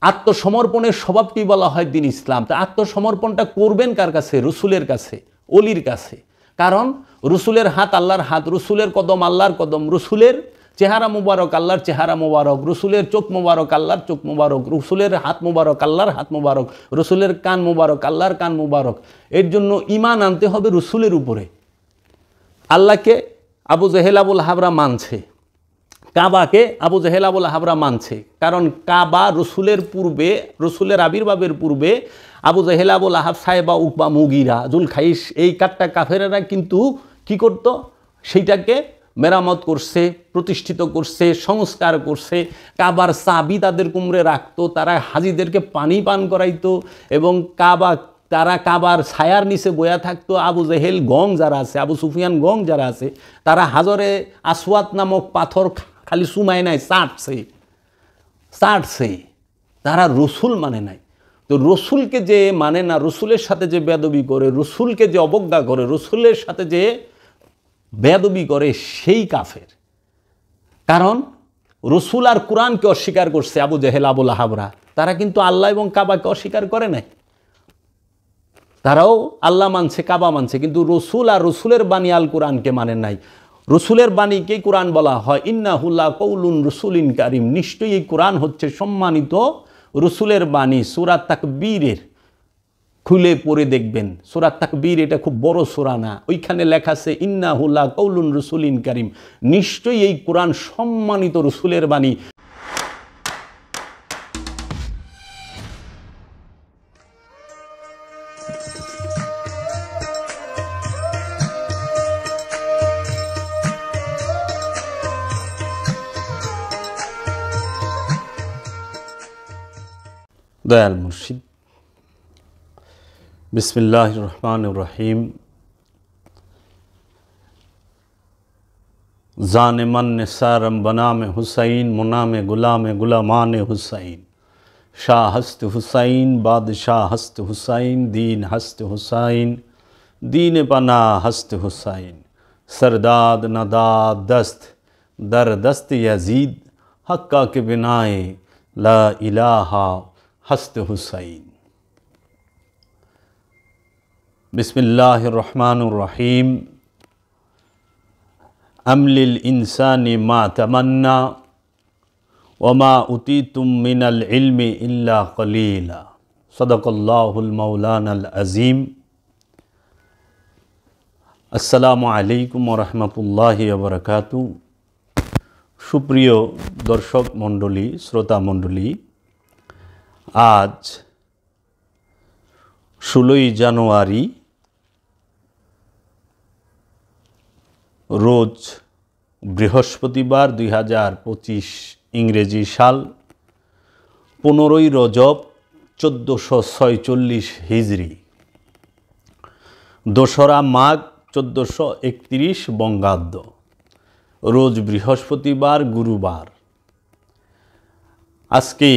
আত্মসমর্পণের স্বভাবটি বলা হয় দিন ইসলাম। তা আত্মসমর্পণটা করবেন কার কাছে? রসুলের কাছে, অলির কাছে। কারণ রসুলের হাত আল্লাহর হাত, রসুলের কদম আল্লাহর কদম, রসুলের চেহারা মুবারক আল্লাহর চেহারা মুবারক, রসুলের চোখ মুবারক আল্লাহর চোখ মুবারক, রসুলের হাত মুবারক আল্লাহর হাত মুবারক, রসুলের কান মুবারক আল্লাহর কান মুবারক। এর জন্য ঈমান আনতে হবে রসুলের উপরে। আল্লাহকে আবু জেহেল আবুল হাবরা মানছে, কাবাকে আবু জেহেল আবুল হাবরা মানছে, কারণ কাবা রসুলের পূর্বে, রসুলের আবির্ভাবের পূর্বে আবু জেহেল আবুল আহাব, সাহেবা, উকবা, মুগিরা, জুলখাইশ, এই কাট্টা কাফেরেরা কিন্তু কি করত? সেইটাকে মেরামত করছে, প্রতিষ্ঠিত করছে, সংস্কার করছে। কাবার চাবি তাদের কুমড়ে রাখতো, তারা হাজিদেরকে পানি পান করাইতো এবং তারা কাবার ছায়ার নিচে বয়া থাকতো। আবু জেহেল গং যারা আছে, আবু সুফিয়ান গং যারা আছে, তারা হাজরে আসওয়াত নামক পাথর খালি সুমায় নাই, চাটছে। তারা রসুল মানে নাই। তো রসুলকে যে মানে না, রসুলের সাথে যে বেয়াদবি করে, রসুলকে যে অবজ্ঞা করে, রসুলের সাথে যে বেয়াদবি করে, সেই কাফের। কারণ রসুল আর কোরআনকে অস্বীকার করছে আবু জেহেল আবুল আহাবরা। তারা কিন্তু আল্লাহ এবং কাবাকে অস্বীকার করে নাই। তারাও আল্লাহ মানছে, কাবা মানছে, কিন্তু রসুল আর রসুলের বাণী আল কোরআনকে মানে নাই। রসুলের বাণীকেই কোরআন বলা হয় ইন্নাহু লাকাউলুন রাসূলিন কারীম। নিশ্চয়ই এই কোরআন হচ্ছে সম্মানিত রসুলের বাণী। সূরা তাকবীরের খুলে পড়ে দেখবেন, সূরা তাকবীর, এটা খুব বড় সূরা না, ওইখানে লেখা আছে ইন্নাহু লাকাউলুন রাসূলিন কারীম। নিশ্চয়ই এই কোরআন সম্মানিত রসুলের বাণী। দয়াল মুর্শিদ। বিসমিল্লাহির রহমানির রহিম। জানে मन निसारम बनाम हुसैन, मुनाम गुलाम गुलामान हुसैन, शाह हस्त हुसैन, बादशाह हस्त हुसैन, दीन हस्त हुसैन, दीन पना हस्त हुसैन, सरदाद नदाद दस्त दर दस्त यजीद, हक्का के बिनाए ला इलाहा हस्त हुसैन। बिस्मिल्लाहिर रहमानिर रहीम। अमलिल इंसानी मा तमन्ना वमा उतीतुम मिनल इल्मि इल्ला कलीला। सदक़ल्लाहुल मौलानाल अज़ीम। अस्सलामु आलैकुम व रहमतुल्लाहि व बाराकातुहू। सुप्रिय दर्शक मंडली, श्रोता मंडली, आज 16 জানুয়ারি रोज बृहस्पतिवार 2025 इंग्रेजी साल 15 रजब 1446 हिजरी, दोसरा माघ 1431 बंगाब्द, रोज बृहस्पतिवार गुरुवार। आज के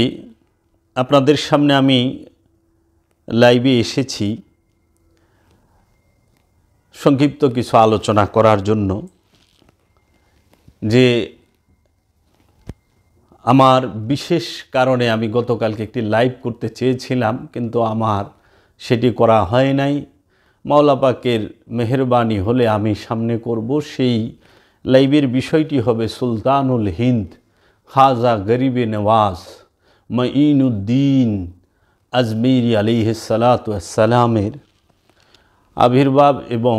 আপনাদের সামনে আমি লাইভে এসেছি সংক্ষিপ্ত কিছু আলোচনা করার জন্য। যে আমার বিশেষ কারণে আমি গতকালকে একটি লাইভ করতে চেয়েছিলাম, কিন্তু আমার সেটি করা হয় নাই। মাওলা পাকের মেহেরবানি হলে আমি সামনে করব। সেই লাইভের বিষয়টি হবে সুলতানুল হিন্দ খাজা গরিবে নওয়াজ মঈনুদ্দিন আজমিরি আলাইহিসসালাতু ওয়াসসালামের আবির্ভাব এবং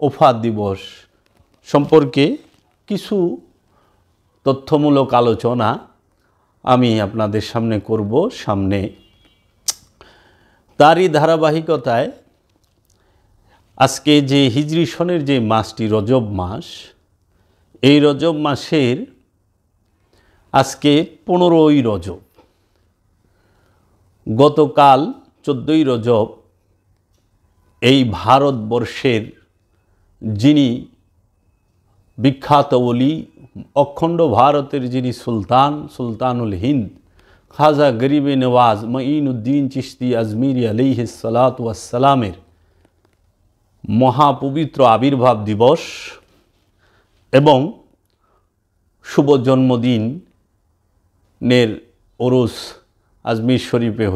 ওফাত দিবস সম্পর্কে কিছু তথ্যমূলক আলোচনা আমি আপনাদের সামনে করব। সামনে তারই ধারাবাহিকতায় আজকে যে হিজরি সনের যে মাসটি রজব মাস, এই রজব মাসের আজকে 15ই রজব। গতকাল 14ই রজব এই ভারতবর্ষের যিনি বিখ্যাত ওলি, অখণ্ড ভারতের যিনি সুলতান, সুলতানুল হিন্দ খাজা গরিবে নওয়াজ মঈনুদ্দিন চিশতি আজমিরি আলাইহিসসালাতু ওয়াসসালামের মহাপবিত্র আবির্ভাব দিবস এবং শুভ জন্মদিনের ওরস আজমির শরীফে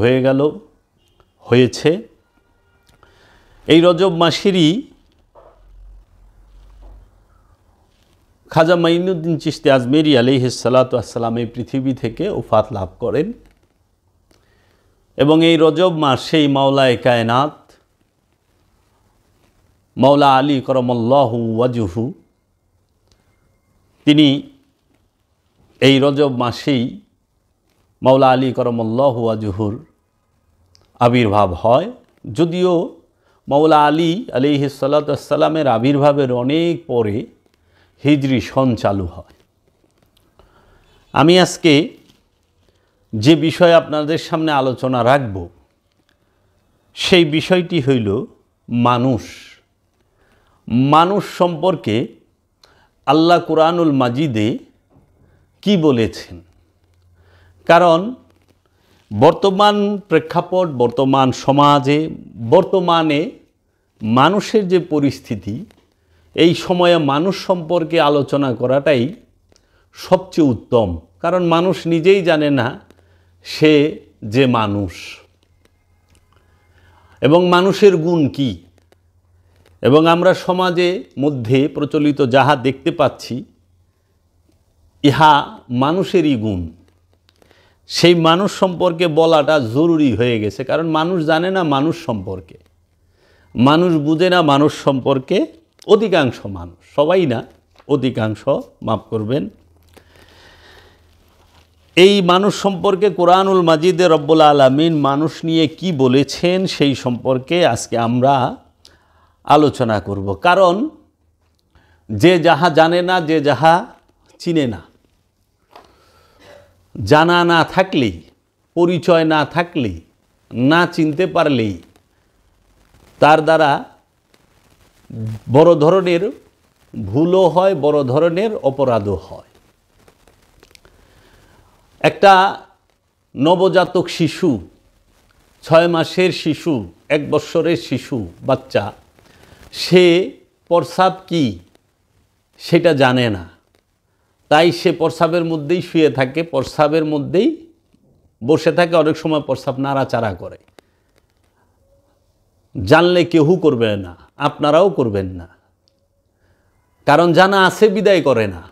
হয়েছে। এই রজব মাসেরই খাজা মাইনুদ্দিন চিশতি আজমেরি আলাইহিস সালাতু ওয়াস সালাম এই পৃথিবী থেকে ওফাত লাভ করেন এবং এই রজব মাসেই মাওলায়ে কায়নাত মাওলা আলী করমল্লাহু ওয়াজহু তিনি এই রজব মাসেই মাওলা আলী করমল্লাহু ওয়াজহুর আবির্ভাব হয়। যদিও মাওলা আলী আলাইহিস সালাতু ওয়াস সালামের আবির্ভাবের অনেক পরে হিজরি সন চালু হয়। আমি আজকে যে বিষয় আপনাদের সামনে আলোচনা রাখব সেই বিষয়টি হইল মানুষ সম্পর্কে আল্লাহ কুরআনুল মাজিদে কি বলেছেন। কারণ বর্তমান প্রেক্ষাপট, বর্তমান সমাজে, বর্তমানে মানুষের যে পরিস্থিতি, এই সময়ে মানুষ সম্পর্কে আলোচনা করাটাই সবচেয়ে উত্তম। কারণ মানুষ নিজেই জানে না সে যে মানুষ এবং মানুষের গুণ কি। এবং আমরা সমাজে মধ্যে প্রচলিত যাহা দেখতে পাচ্ছি ইহা মানুষেরই গুণ। সেই মানুষ সম্পর্কে বলাটা জরুরি হয়ে গেছে। কারণ মানুষ জানে না মানুষ সম্পর্কে, মানুষ বুঝে না মানুষ সম্পর্কে। অধিকাংশ মানুষ, সবাই না, অধিকাংশ, মাফ করবেন। এই মানুষ সম্পর্কে কোরআনুল মাজিদে রব্বুল আলামিন মানুষ নিয়ে কি বলেছেন সেই সম্পর্কে আজকে আমরা আলোচনা করব। কারণ যে যাহা জানে না, যে যাহা চিনে না, জানা না থাকলেই, পরিচয় না থাকলেই, না চিনতে পারলেই তার দ্বারা বড় ধরনের ভুলও হয়, বড় ধরনের অপরাধও হয়। একটা নবজাতক শিশু, 6 মাসের শিশু, 1 বৎসরের শিশু বাচ্চা, সে প্রস্রাব কি সেটা জানে না। তাই সে প্রস্রাবের মধ্যেই শুয়ে থাকে, প্রস্রাবের মধ্যেই বসে থাকে, অনেক সময় প্রস্রাব নাড়াচাড়া করে। জানলে কেউ করবে না, আপনারাও করবেন না। কারণ জানা আছে বিদায় করে না,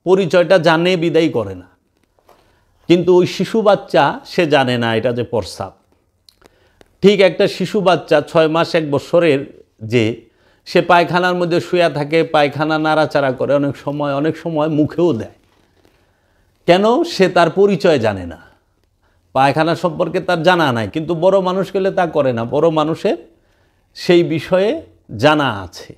পরিচয়টা জানে বিদায় করে না। কিন্তু ওই শিশু বাচ্চা সে জানে না এটা যে প্রস্রাব। ঠিক একটা শিশু বাচ্চা 6 মাস 1 বৎসরের যে, সে পায়খানার মধ্যে শুয়ে থাকে, পায়খানা নাড়াচাড়া করে, অনেক সময় মুখেও দেয়। কেন? সে তার পরিচয় জানে না, পায়খানা সম্পর্কে তার জানা নাই। কিন্তু বড় মানুষ গেলে তা করে না, বড় মানুষের সেই বিষয়ে জানা আছে।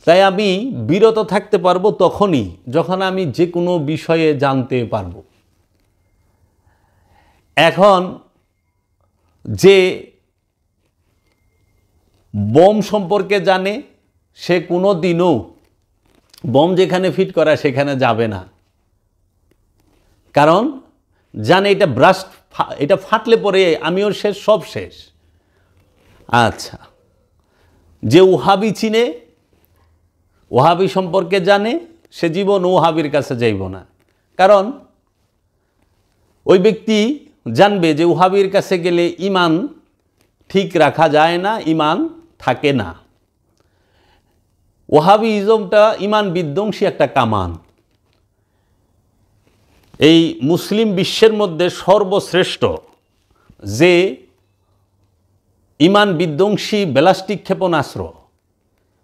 তাই আমি বিরত থাকতে পারবো তখনই যখন আমি যে কোনো বিষয়ে জানতে পারবো। এখন যে বোম সম্পর্কে জানে, সে কোনো দিনও বোম যেখানে ফিট করা সেখানে যাবে না। কারণ জানে এটা ব্রাস্ট, এটা ফাটলে পরে আমিও শেষ, সব শেষ। আচ্ছা, যে ওহাবি চিনে, ওহাবি সম্পর্কে জানে, সে জীবন ওহাবির কাছে যাইব না। কারণ ওই ব্যক্তি জানবে যে ওহাবির কাছে গেলে ঈমান ঠিক রাখা যায় না, ঈমান থাকে না। ওহাবিজমটা ঈমান বিধ্বংসী একটা কামান। এই মুসলিম বিশ্বের মধ্যে সর্বশ্রেষ্ঠ যে ঈমান বিধ্বংসী ব্যালিস্টিক ক্ষেপণাস্ত্র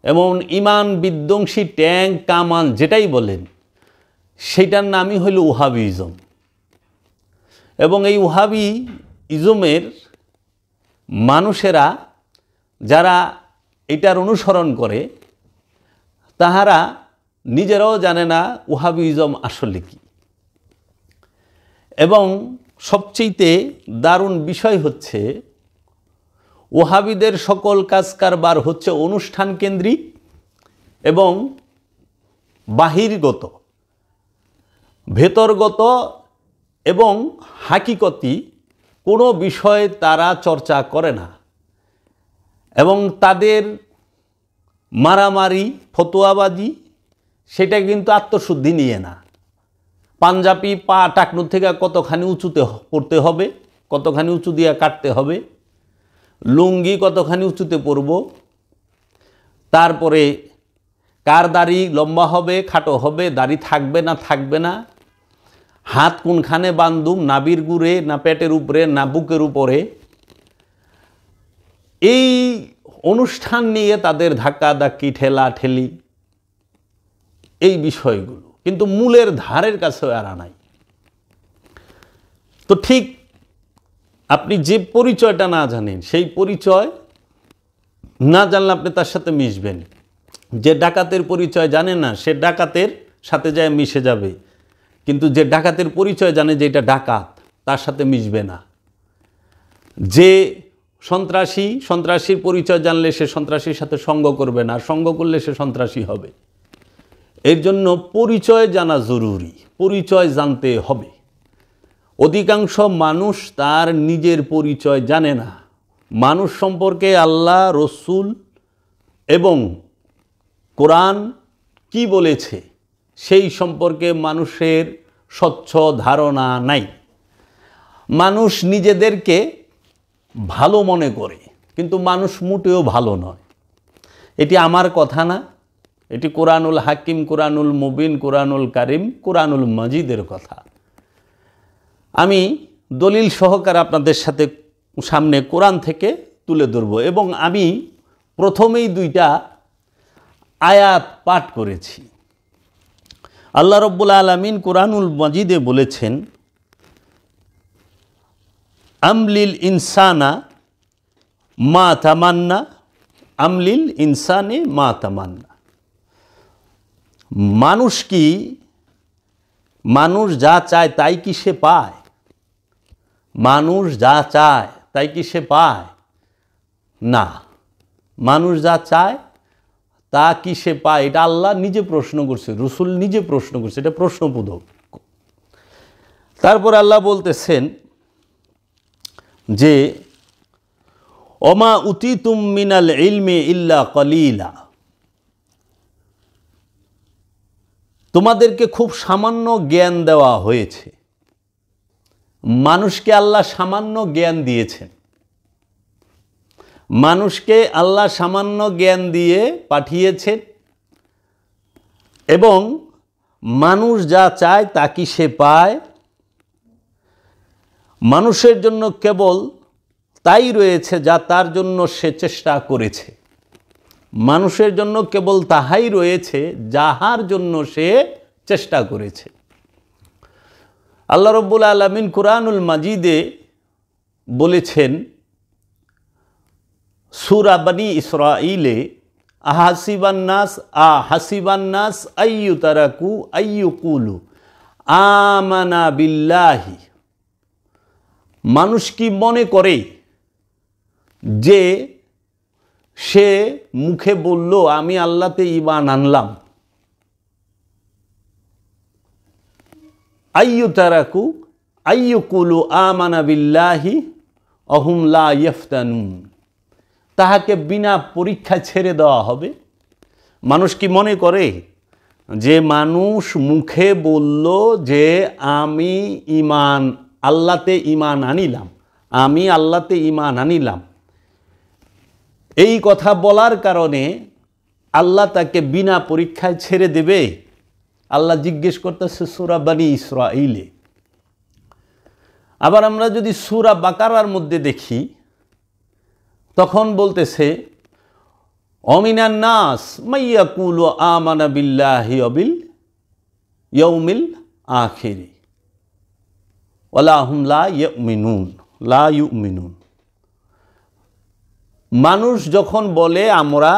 এবং ঈমান বিধ্বংসী ট্যাঙ্ক, কামান যেটাই বলেন, সেটার নামই হইল ওহাবিজম। এবং এই ওহাবি ইজমের মানুষেরা যারা এটার অনুসরণ করে, তাহারা নিজেরাও জানে না ওহাবিজম আসলে কি। এবং সবচেয়ে দারুণ বিষয় হচ্ছে, ওহাবিদের সকল কাজ কারবার হচ্ছে অনুষ্ঠান কেন্দ্রিক এবং বাহিরগত, ভেতরগত এবং হাকিকতি কোনো বিষয় তারা চর্চা করে না। এবং তাদের মারামারি, ফতোয়াবাজি, সেটা কিন্তু আত্মশুদ্ধি নিয়ে না। পাঞ্জাবি পা টাকনু থেকে কতখানি উঁচুতে পড়তে হবে কতখানি উঁচু দিয়ে কাটতে হবে, লুঙ্গি কতখানি উঁচুতে পরব, তারপরে কার দাড়ি লম্বা হবে খাটো হবে, দাড়ি থাকবে না থাকবে না, হাত কোনখানে বান্ধুম, নাভির গুড়ে না পেটের উপরে না বুকের উপরে, এই অনুষ্ঠান নিয়ে তাদের ধাক্কাধাক্কি ঠেলা ঠেলি, এই বিষয়গুলো কিন্তু মূলের ধারের কাছেও এরা নাই। তো ঠিক আপনি যে পরিচয়টা না জানেন, সেই পরিচয় না জানলে আপনি তার সাথে মিশবেন। যে ডাকাতের পরিচয় জানে না, সে ডাকাতের সাথে যায় মিশে যাবে, কিন্তু যে ডাকাতের পরিচয় জানে যে এটা ডাকাত, তার সাথে মিশবে না। যে সন্ত্রাসীর পরিচয় জানলে সে সন্ত্রাসীর সাথে সঙ্গ করবে না, সঙ্গ করলে সে সন্ত্রাসী হবে। এর জন্য পরিচয় জানা জরুরি, পরিচয় জানতে হবে। অধিকাংশ মানুষ তার নিজের পরিচয় জানে না। মানুষ সম্পর্কে আল্লাহ, রসুল এবং কোরআন কি বলেছে সেই সম্পর্কে মানুষের স্বচ্ছ ধারণা নাই। মানুষ নিজেদেরকে ভালো মনে করে, কিন্তু মানুষ মোটেও ভালো নয়। এটি আমার কথা না, এটি কোরআনুল হাকিম, কোরআনুল মুবিন, কোরআনুল কারিম, কোরআনুল মাজিদের কথা। আমি দলিল সহকারে আপনাদের সামনে কোরআন থেকে তুলে ধরব এবং আমি প্রথমেই 2টা আয়াত পাঠ করেছি। আল্লাহ রাব্বুল আলামিন কোরআনুল মাজিদে বলেছেন, আমলিল ইনসানা মা তামান্না, আমলিল ইনসানে মা তামান্না। মানুষ যা চায় তাই কি সে পায়? মানুষ যা চায় তাই কি সে পায়? না। মানুষ যা চায় তা কি সে পায়? এটা আল্লাহ নিজে প্রশ্ন করছে, রসুল নিজে প্রশ্ন করছে, এটা প্রশ্নবোধক। তারপর আল্লাহ বলতেছেন যে ওমা উতিতুম মিনাল ইলমি ইল্লা কলিলা, তোমাদেরকে খুব সামান্য জ্ঞান দেওয়া হয়েছে। মানুষকে আল্লাহ সামান্য জ্ঞান দিয়েছেন, মানুষকে আল্লাহ সামান্য জ্ঞান দিয়ে পাঠিয়েছেন এবং মানুষ যা চায় তা কি সে পায়? মানুষের জন্য কেবল তাই রয়েছে যা তার জন্য সে চেষ্টা করেছে। মানুষের জন্য কেবল তাহাই রয়েছে যাহার জন্য সে চেষ্টা করেছে। আল্লাহ রাব্বুল আলামিন কোরআনুল মাজিদে বলেছেন সূরা বনী ইসরাঈলে, আহাসিবান্নাস আইয়ুতারাকু আইয়ুকুলু আমানা বিল্লাহি। মানুষ কি মনে করে যে সে মুখে বলল আমি আল্লাহতে ঈমান আনলাম? আইয়ুতারাকু আইয়ুকুলু আমানা বিল্লাহি অহুম লা ইফতানুন, তাহাকে বিনা পরীক্ষায় ছেড়ে দেওয়া হবে? মানুষ কি মনে করে যে মানুষ মুখে বলল যে আমি আল্লাহতে ঈমান আনিলাম, আমি আল্লাহতে ঈমান আনিলাম, এই কথা বলার কারণে আল্লাহ তাকে বিনা পরীক্ষায় ছেড়ে দেবে? আল্লাহ জিজ্ঞেস করতেছে সূরা বনী ইসরাঈলে। আবার আমরা যদি সূরা বাকারার মধ্যে দেখি, তখন বলতেছে অমিনান নাস মাইয়াকুলু আমানা বিল্লাহি ওয়া বিল ইয়াউমিল আখির ওয়ালা হুম লা ইউমিনুন। মানুষ যখন বলে আমরা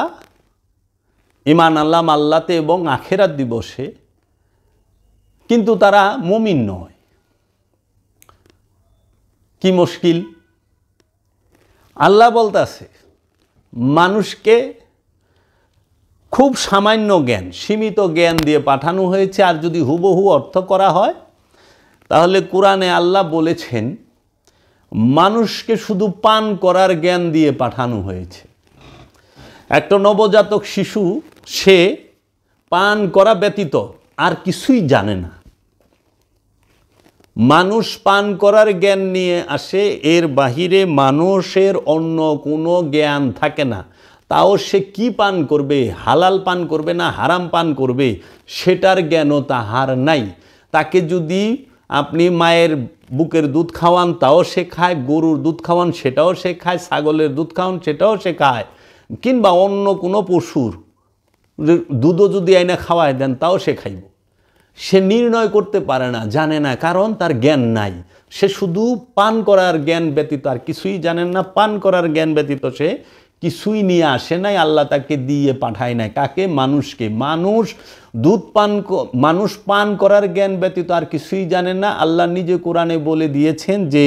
ঈমান আনলাম আল্লাহতে এবং আখিরাত দিবসে, কিন্তু তারা মুমিন নয়। কি মুশকিল! আল্লাহ বলতেছে মানুষকে খুব সামান্য জ্ঞান, সীমিত জ্ঞান দিয়ে পাঠানো হয়েছে। আর যদি হুবহু অর্থ করা হয় তাহলে কোরআনে আল্লাহ বলেছেন মানুষকে শুধু পান করার জ্ঞান দিয়ে পাঠানো হয়েছে। একটা নবজাতক শিশু সে পান করা ব্যতীত আর কিছুই জানে না। মানুষ পান করার জ্ঞান নিয়ে আসে, এর বাহিরে মানুষের অন্য কোনো জ্ঞান থাকে না। তাও সে কি পান করবে, হালাল পান করবে না হারাম পান করবে, সেটার জ্ঞানও তাহার নাই। তাকে যদি আপনি মায়ের বুকের দুধ খাওয়ান তাও সে খায়, গরুর দুধ খাওয়ান সেটাও সে খায়, ছাগলের দুধ খাওয়ান সেটাও সে খায়, কিংবা অন্য কোনো পশুর দুধও যদি আইনা খাওয়ায় দেন তাও সে খাইব। সে নির্ণয় করতে পারে না, জানে না, কারণ তার জ্ঞান নাই। সে শুধু পান করার জ্ঞান ব্যতীত আর কিছুই জানেন না। পান করার জ্ঞান ব্যতীত সে কিছুই নিয়ে আসে নাই, আল্লাহ তাকে দিয়ে পাঠায় নাই। কাকে? মানুষকে। মানুষ পান করার জ্ঞান ব্যতীত আর কিছুই জানেন না। আল্লাহ নিজে কোরআনে বলে দিয়েছেন যে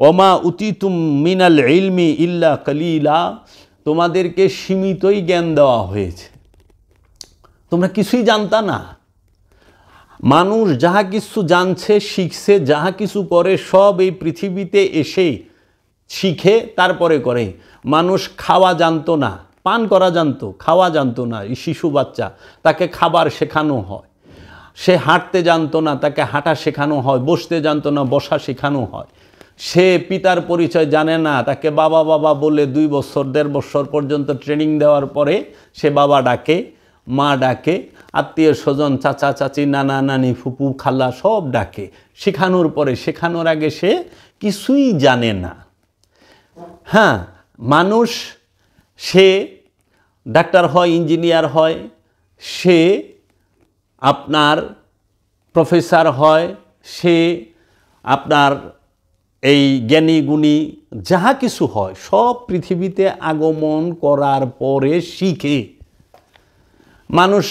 ওমা উতিতুম মিনাল ইলমি ইল্লা কালিলা, তোমাদেরকে সীমিতই জ্ঞান দেওয়া হয়েছে, তোমরা কিছুই জানতা না। মানুষ যাহা কিছু জানছে, শিখছে, যাহা কিছু করে সব এই পৃথিবীতে এসে শিখে তারপরে করে। মানুষ খাওয়া জানতো না, পান করা জানতো, খাওয়া জানতো না। এই শিশু বাচ্চা, তাকে খাবার শেখানো হয়। সে হাঁটতে জানতো না, তাকে হাঁটা শেখানো হয়। বসতে জানতো না, বসা শেখানো হয়। সে পিতার পরিচয় জানে না, তাকে বাবা বাবা বলে 2 বছর 1.5 বছর পর্যন্ত ট্রেনিং দেওয়ার পরে সে বাবা ডাকে, মা ডাকে, আত্মীয় স্বজন, চাচা চাচি, নানা নানি, ফুপু খালা সব ডাকে। শেখানোর পরে, শেখানোর আগে সে কিছুই জানে না। হ্যাঁ, মানুষ সে ডাক্তার হয়, ইঞ্জিনিয়ার হয়, সে আপনার প্রফেসর হয়, সে আপনার এই জ্ঞানী গুণী যাহা কিছু হয় সব পৃথিবীতে আগমন করার পরে শিখে। মানুষ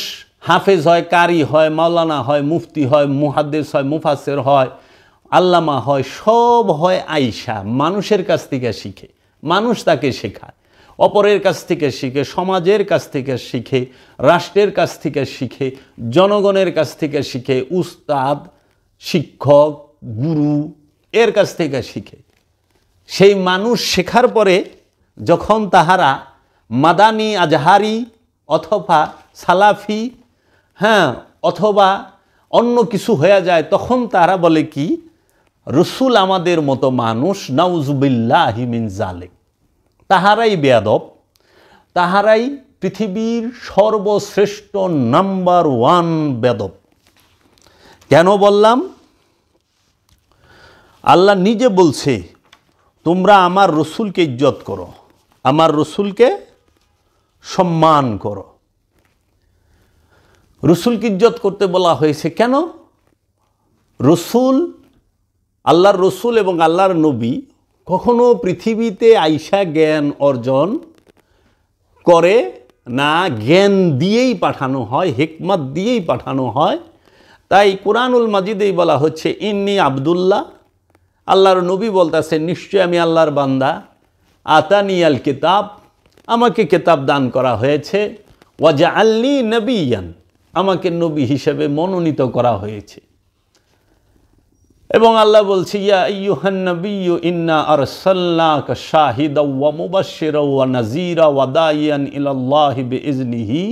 হাফেজ হয়, কারি হয়, মাওলানা হয়, মুফতি হয়, মুহাদ্দিস হয়, মুফাসসির হয়, আল্লামা হয়, সব হয় আইসা মানুষের কাছ থেকে শিখে। মানুষ তাকে শেখায়, অপরের কাছ থেকে শিখে, সমাজের কাছ থেকে শিখে, রাষ্ট্রের কাছ থেকে শিখে, জনগণের কাছ থেকে শিখে, উস্তাদ, শিক্ষক, গুরু এর কাছ থেকে শিখে। সেই মানুষ শেখার পরে যখন তাহারা মাদানি, আজহারি অথবা সালাফি, হ্যাঁ, অথবা অন্য কিছু হয়ে যায়, তখন তারা বলে কি, রসুল আমাদের মতো মানুষ, নাউজুবিল্লাহি মিন যালিক। তাহারাই বেয়াদব, তাহারাই পৃথিবীর সর্বশ্রেষ্ঠ নাম্বার 1 বেয়াদব। কেন বললাম? আল্লাহ নিজে বলছে তোমরা আমার রসুলকে ইজ্জত করো, আমার রসুলকে সম্মান করো। রসুলকে ইজ্জত করতে বলা হয়েছে কেন? রসুল, আল্লাহর রসুল এবং আল্লাহর নবী কখনো পৃথিবীতে আইসা জ্ঞান অর্জন করে না, জ্ঞান দিয়েই পাঠানো হয়, হিকমত দিয়েই পাঠানো হয়। তাই কুরআনুল মাজিদেই বলা হচ্ছে ইন্নী আব্দুল্লাহ, আল্লাহর নবী বলতেছে নিশ্চয় আমি আল্লাহর বান্দা, আতানিয়াল কিতাব, আমাকে কিতাব দান করা হয়েছে, ওয়াজআলনি নবিয়ান, আমাকে নবী হিসেবে মনোনীত করা হয়েছে। এবং আল্লাহ বলছে ইয়া আইয়ুহান নাবিয়্যু ইন্না আরসালনাকা শাহিদাও ওয়া মুবাশশিরাও ওয়া নাযীরা ওয়া দাইয়ান ইলাল্লাহি বিইজনিহি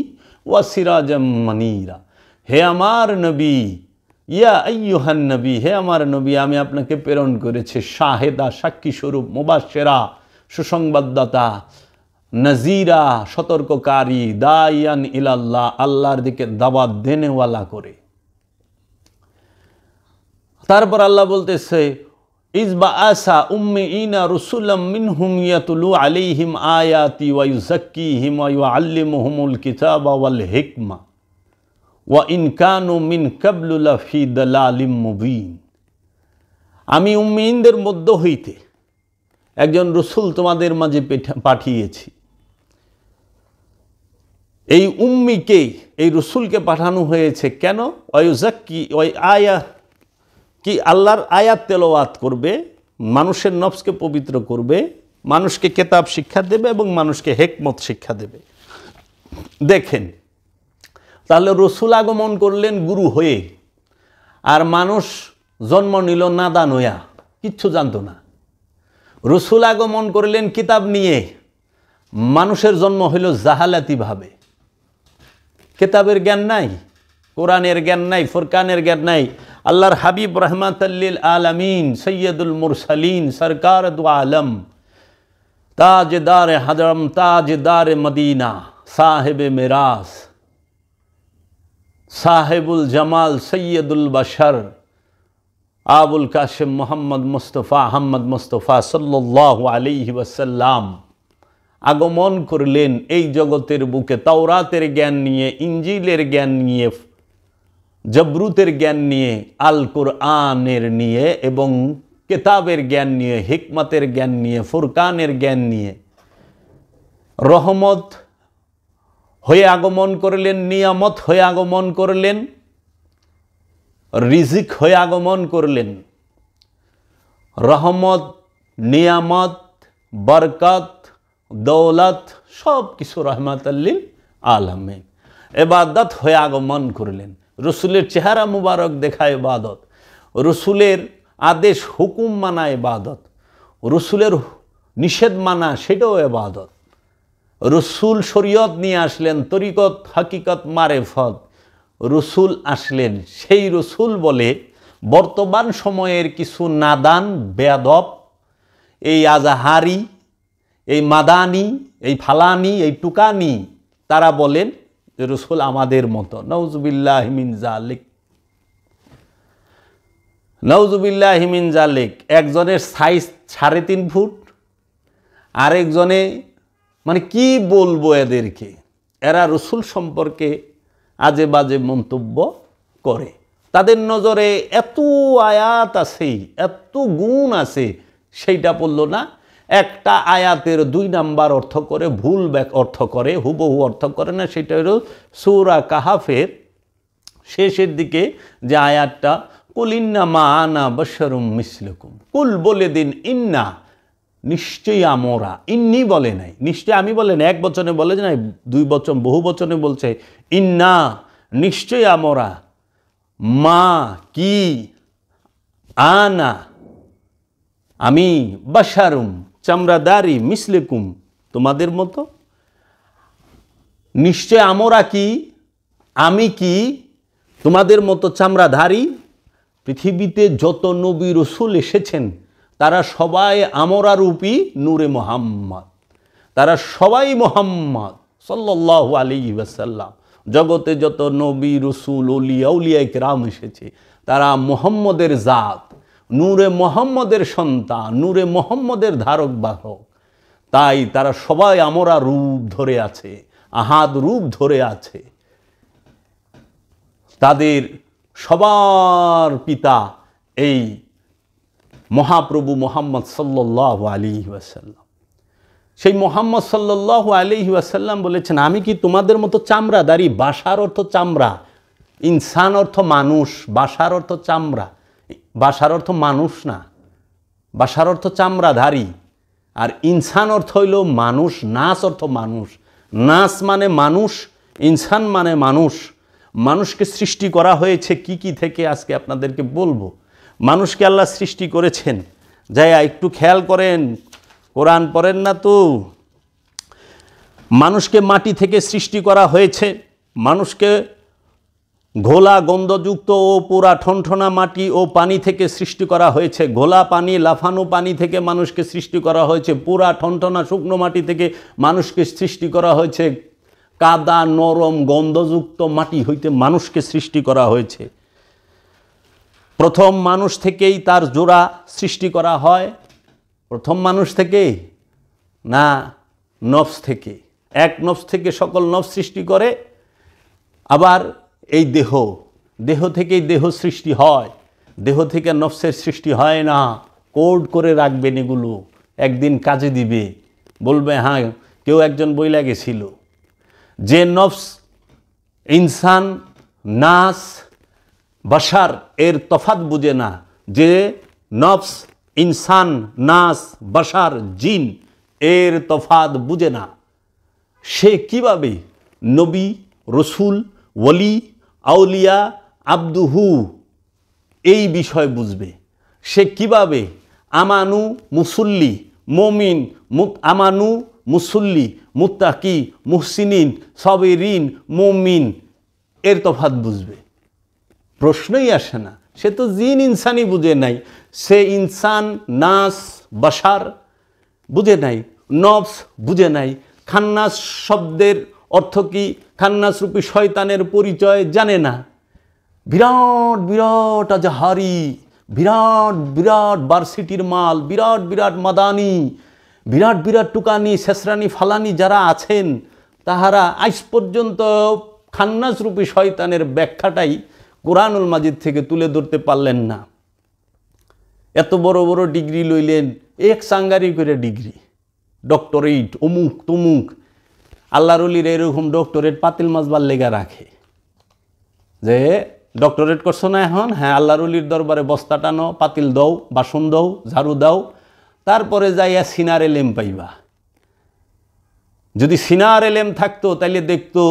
ওয়া সিরাজাম মানীরা। হে আমার নবী, ইয়া আইয়ুহান নবী, হে আমার নবী, আমি আপনাকে প্রেরণ করেছি শাহেদা, সাক্ষী স্বরূপ, মুবাশশিরা, সুসংবাদদাতা, নাযীরা, সতর্ককারী, দাইয়ান ইলাল্লাহ, আল্লাহর দিকে দাওয়াত দেনেওয়ালা করে। তারপর আল্লাহ বলতেছে ইজবা আসা উম্মিইনা রুসুলাম মিনহুম ইয়াতুলু আলাইহিম আয়াতি ওয়া ইউযাক্কিহিম ওয়া ইউআল্লিমুহুমুল কিতাবা ওয়াল হিকমা ওয়া ইন কানু মিন ক্বাবলু লাফি দালালিম মুবিন। আমি উম্মিনদের মধ্য হইতে একজন রসুল তোমাদের মাঝে পাঠিয়েছি। এই উম্মিকে, এই রসুলকে পাঠানো হয়েছে কেন? ওয়া ইউযাক্কি, ওই আয়া কি, আল্লাহর আয়াত তেলাওয়াত করবে, মানুষের নফসকে পবিত্র করবে, মানুষকে কিতাব শিক্ষা দেবে এবং মানুষকে হিকমত শিক্ষা দেবে। দেখেন তাহলে রসুল আগমন করলেন গুরু হয়ে, আর মানুষ জন্ম নিল নাদান হইয়া, কিচ্ছু জানতো না। রসুল আগমন করলেন কিতাব নিয়ে, মানুষের জন্ম হইল জাহালাতিভাবে। কিতাবের জ্ঞান নাই, কোরআনের জ্ঞান নাই, ফুরকানের জ্ঞান নাই। আল্লাহর হাবিব রাহমাতাল লিল আলামিন সৈয়দুল মুরসালিন সরকার দু আলম তাজদার হজরম তাজদার মদিনা সাহেবে মিরাজ সাহেবুল জামাল সৈয়দুল বশর আবুল কাশেম মোহাম্মদ মুস্তফা আহমদ মুস্তফা সাল্লাল্লাহু আলাইহি ওয়াসাল্লাম আগমন করলেন এই জগতের বুকে তাওরাতের জ্ঞান নিয়ে, ইঞ্জিলের জ্ঞান নিয়ে, জবরুতের জ্ঞান নিয়ে, আল কোরআনের নিয়ে এবং কিতাবের জ্ঞান নিয়ে, হিকমতের জ্ঞান নিয়ে, ফুরকানের জ্ঞান নিয়ে রহমত হয়ে আগমন করলেন, নিয়ামত হয়ে আগমন করলেন, রিজিক হয়ে আগমন করলেন। রহমত, নিয়ামত, বরকত, দৌলত সব কিছু রহমাতাল লিল আলামিন। ইবাদত হয়ে আগমন করলেন। রসুলের চেহারা মুবারক দেখা ইবাদত, রসুলের আদেশ হুকুম মানা ইবাদত, রসুলের নিষেধ মানা সেটাও ইবাদত। রসুল শরীয়ত নিয়ে আসলেন, তরিকত, হাকিকত, মারেফত। রসুল আসলেন, সেই রসুল বলে বর্তমান সময়ের কিছু নাদান বেয়াদব, এই আজাহারি, এই মাদানি, এই ফালানি, এই টুকানি, তারা বলেন যে রসুল আমাদের মতো। নাউজুবিল্লাহি মিন যালিক, নাউজুবিল্লাহি মিন যালিক। একজনের সাইজ 3.5 ফুট, আরেকজনে মানে কি বলবো এদেরকে, এরা রসুল সম্পর্কে আজে বাজে মন্তব্য করে। তাদের নজরে এত আয়াত আছে, এত গুণ আছে, সেইটা পড়ল না। একটা আয়াতের 2 নাম্বার অর্থ করে, ভুল অর্থ করে, হুবহু অর্থ করে না। সেটা হলো সূরা কাহাফের শেষের দিকে যে আয়াতটা, কুল ইন্নামা আনা বাশারুম মিসলুকুম, কুল বলে দিন, ইন্না নিশ্চয়ই আমরা, ইন্নি বলে নাই, নিশ্চয় আমি বলে নাই, এক বচনে বলে নাই, 2 বচন বহু বচনে বলছে ইন্না নিশ্চয়ই আমরা, মা কি, আনা আমি, বাশারুম চামড়াদারি, মিসলুকুম তোমাদের মতো। নিশ্চয় আমরা কি, আমি কি তোমাদের মতো চামড়াধারী। পৃথিবীতে যত নবী রসুল এসেছেন তারা সবাই আমরা রূপী নূরে মোহাম্মদ, তারা সবাই মোহাম্মদ সাল্লাল্লাহু আলাইহি ওয়াসাল্লাম। জগতে যত নবী রসুল ওলিয়া উলিয়ায়ে কেরাম এসেছে তারা মোহাম্মদের জাত, নূরে মোহাম্মদের সন্তান, নূরে মোহাম্মদের ধারক বাহক। তাই তারা সবাই আমরা রূপ ধরে আছে, আহাদ রূপ ধরে আছে। তাদের সবার পিতা এই মহাপ্রভু মোহাম্মদ সাল্লাল্লাহু আলাইহি ওয়াসাল্লাম। সেই মোহাম্মদ সাল্লাল্লাহু আলাইহি ওয়াসাল্লাম বলেছেন, আমি কি তোমাদের মতো চামড়াদারি। বাশার অর্থ চামড়া, ইনসান অর্থ মানুষ, বাশার অর্থ চামড়া, বাশার অর্থ মানুষ না, বাশার অর্থ চামড়াধারী। আর ইনসান অর্থ হইল মানুষ, নাস অর্থ মানুষ, নাস মানে মানুষ, ইনসান মানে মানুষ। মানুষকে সৃষ্টি করা হয়েছে কি কি থেকে আজকে আপনাদেরকে বলবো। মানুষকে আল্লাহ সৃষ্টি করেছেন, যাই একটু খেয়াল করেন, কোরআন পড়েন না তো। মানুষকে মাটি থেকে সৃষ্টি করা হয়েছে, মানুষকে ঘোলা গন্ধযুক্ত ও পুরা ঠনঠনা মাটি ও পানি থেকে সৃষ্টি করা হয়েছে। ঘোলা পানি, লাফানো পানি থেকে মানুষকে সৃষ্টি করা হয়েছে। পুরা ঠনঠনা শুকনো মাটি থেকে মানুষকে সৃষ্টি করা হয়েছে। কাদা নরম গন্ধযুক্ত মাটি হইতে মানুষকে সৃষ্টি করা হয়েছে। প্রথম মানুষ থেকেই তার জোড়া সৃষ্টি করা হয়। প্রথম মানুষ থেকে না, নফস থেকে। এক নফস থেকে সকল নফস সৃষ্টি করে। আবার এই দেহ, দেহ থেকেই দেহ সৃষ্টি হয়, দেহ থেকে নফসের সৃষ্টি হয় না। কোড করে রাখবেন এগুলো, একদিন কাজে দিবে। বলবে হ্যাঁ, কেউ একজন বইলা গেছিল যে নফস, ইনসান, নাস, বাশার এর তফাৎ বুঝে না। যে নফস, ইনসান, নাস, বাশার, জিন এর তফাৎ বুঝে না, সে কিভাবে নবী, রসুল, ওলি, আউলিয়া, আব্দুহু এই বিষয় বুঝবে? সে কিভাবে আমানু, মুসল্লি, মমিন, আমানু, মুসল্লি, মুত্তাকি, মুহসিনিন, সাবিরিন, মুমিন এর তফাৎ বুঝবে? প্রশ্নই আসে না। সে তো জিন ইনসানই বুঝে নাই। সে ইনসান, নাস, বাশার বুঝে নাই, নফস বুঝে নাই, খান্নাস শব্দের অর্থ কি, খান্নাস রূপী শয়তানের পরিচয় জানে না। বিরাট বিরাট আজহারি, বিরাট বিরাট ভার্সিটির মাল, বিরাট বিরাট মাদানি, বিরাট বিরাট টুকানি, শেষরানি, ফালানি যারা আছেন, তাহারা আজ পর্যন্ত খান্নাস রূপী শয়তানের ব্যাখ্যাটাই কোরআনুল মাজিদ থেকে তুলে ধরতে পারলেন না। এত বড় বড় ডিগ্রি লইলেন, এক সাঙ্গারি করে ডিগ্রি, ডক্টরেট, অমুক তমুক। আল্লাহর ওলির এরকম ডক্টরেট পাতিল মাছবার লেগা রাখে যে ডক্টরেট করছো না এখন, হ্যাঁ আল্লাহর ওলির দরবারে বস্তা টানো, পাতিল দাও, বাসন দাও, ঝাড়ু দাও, তারপরে যাইয়া সিনার এলেম পাইবা। যদি সিনার এলেম থাকতো তাইলে দেখতো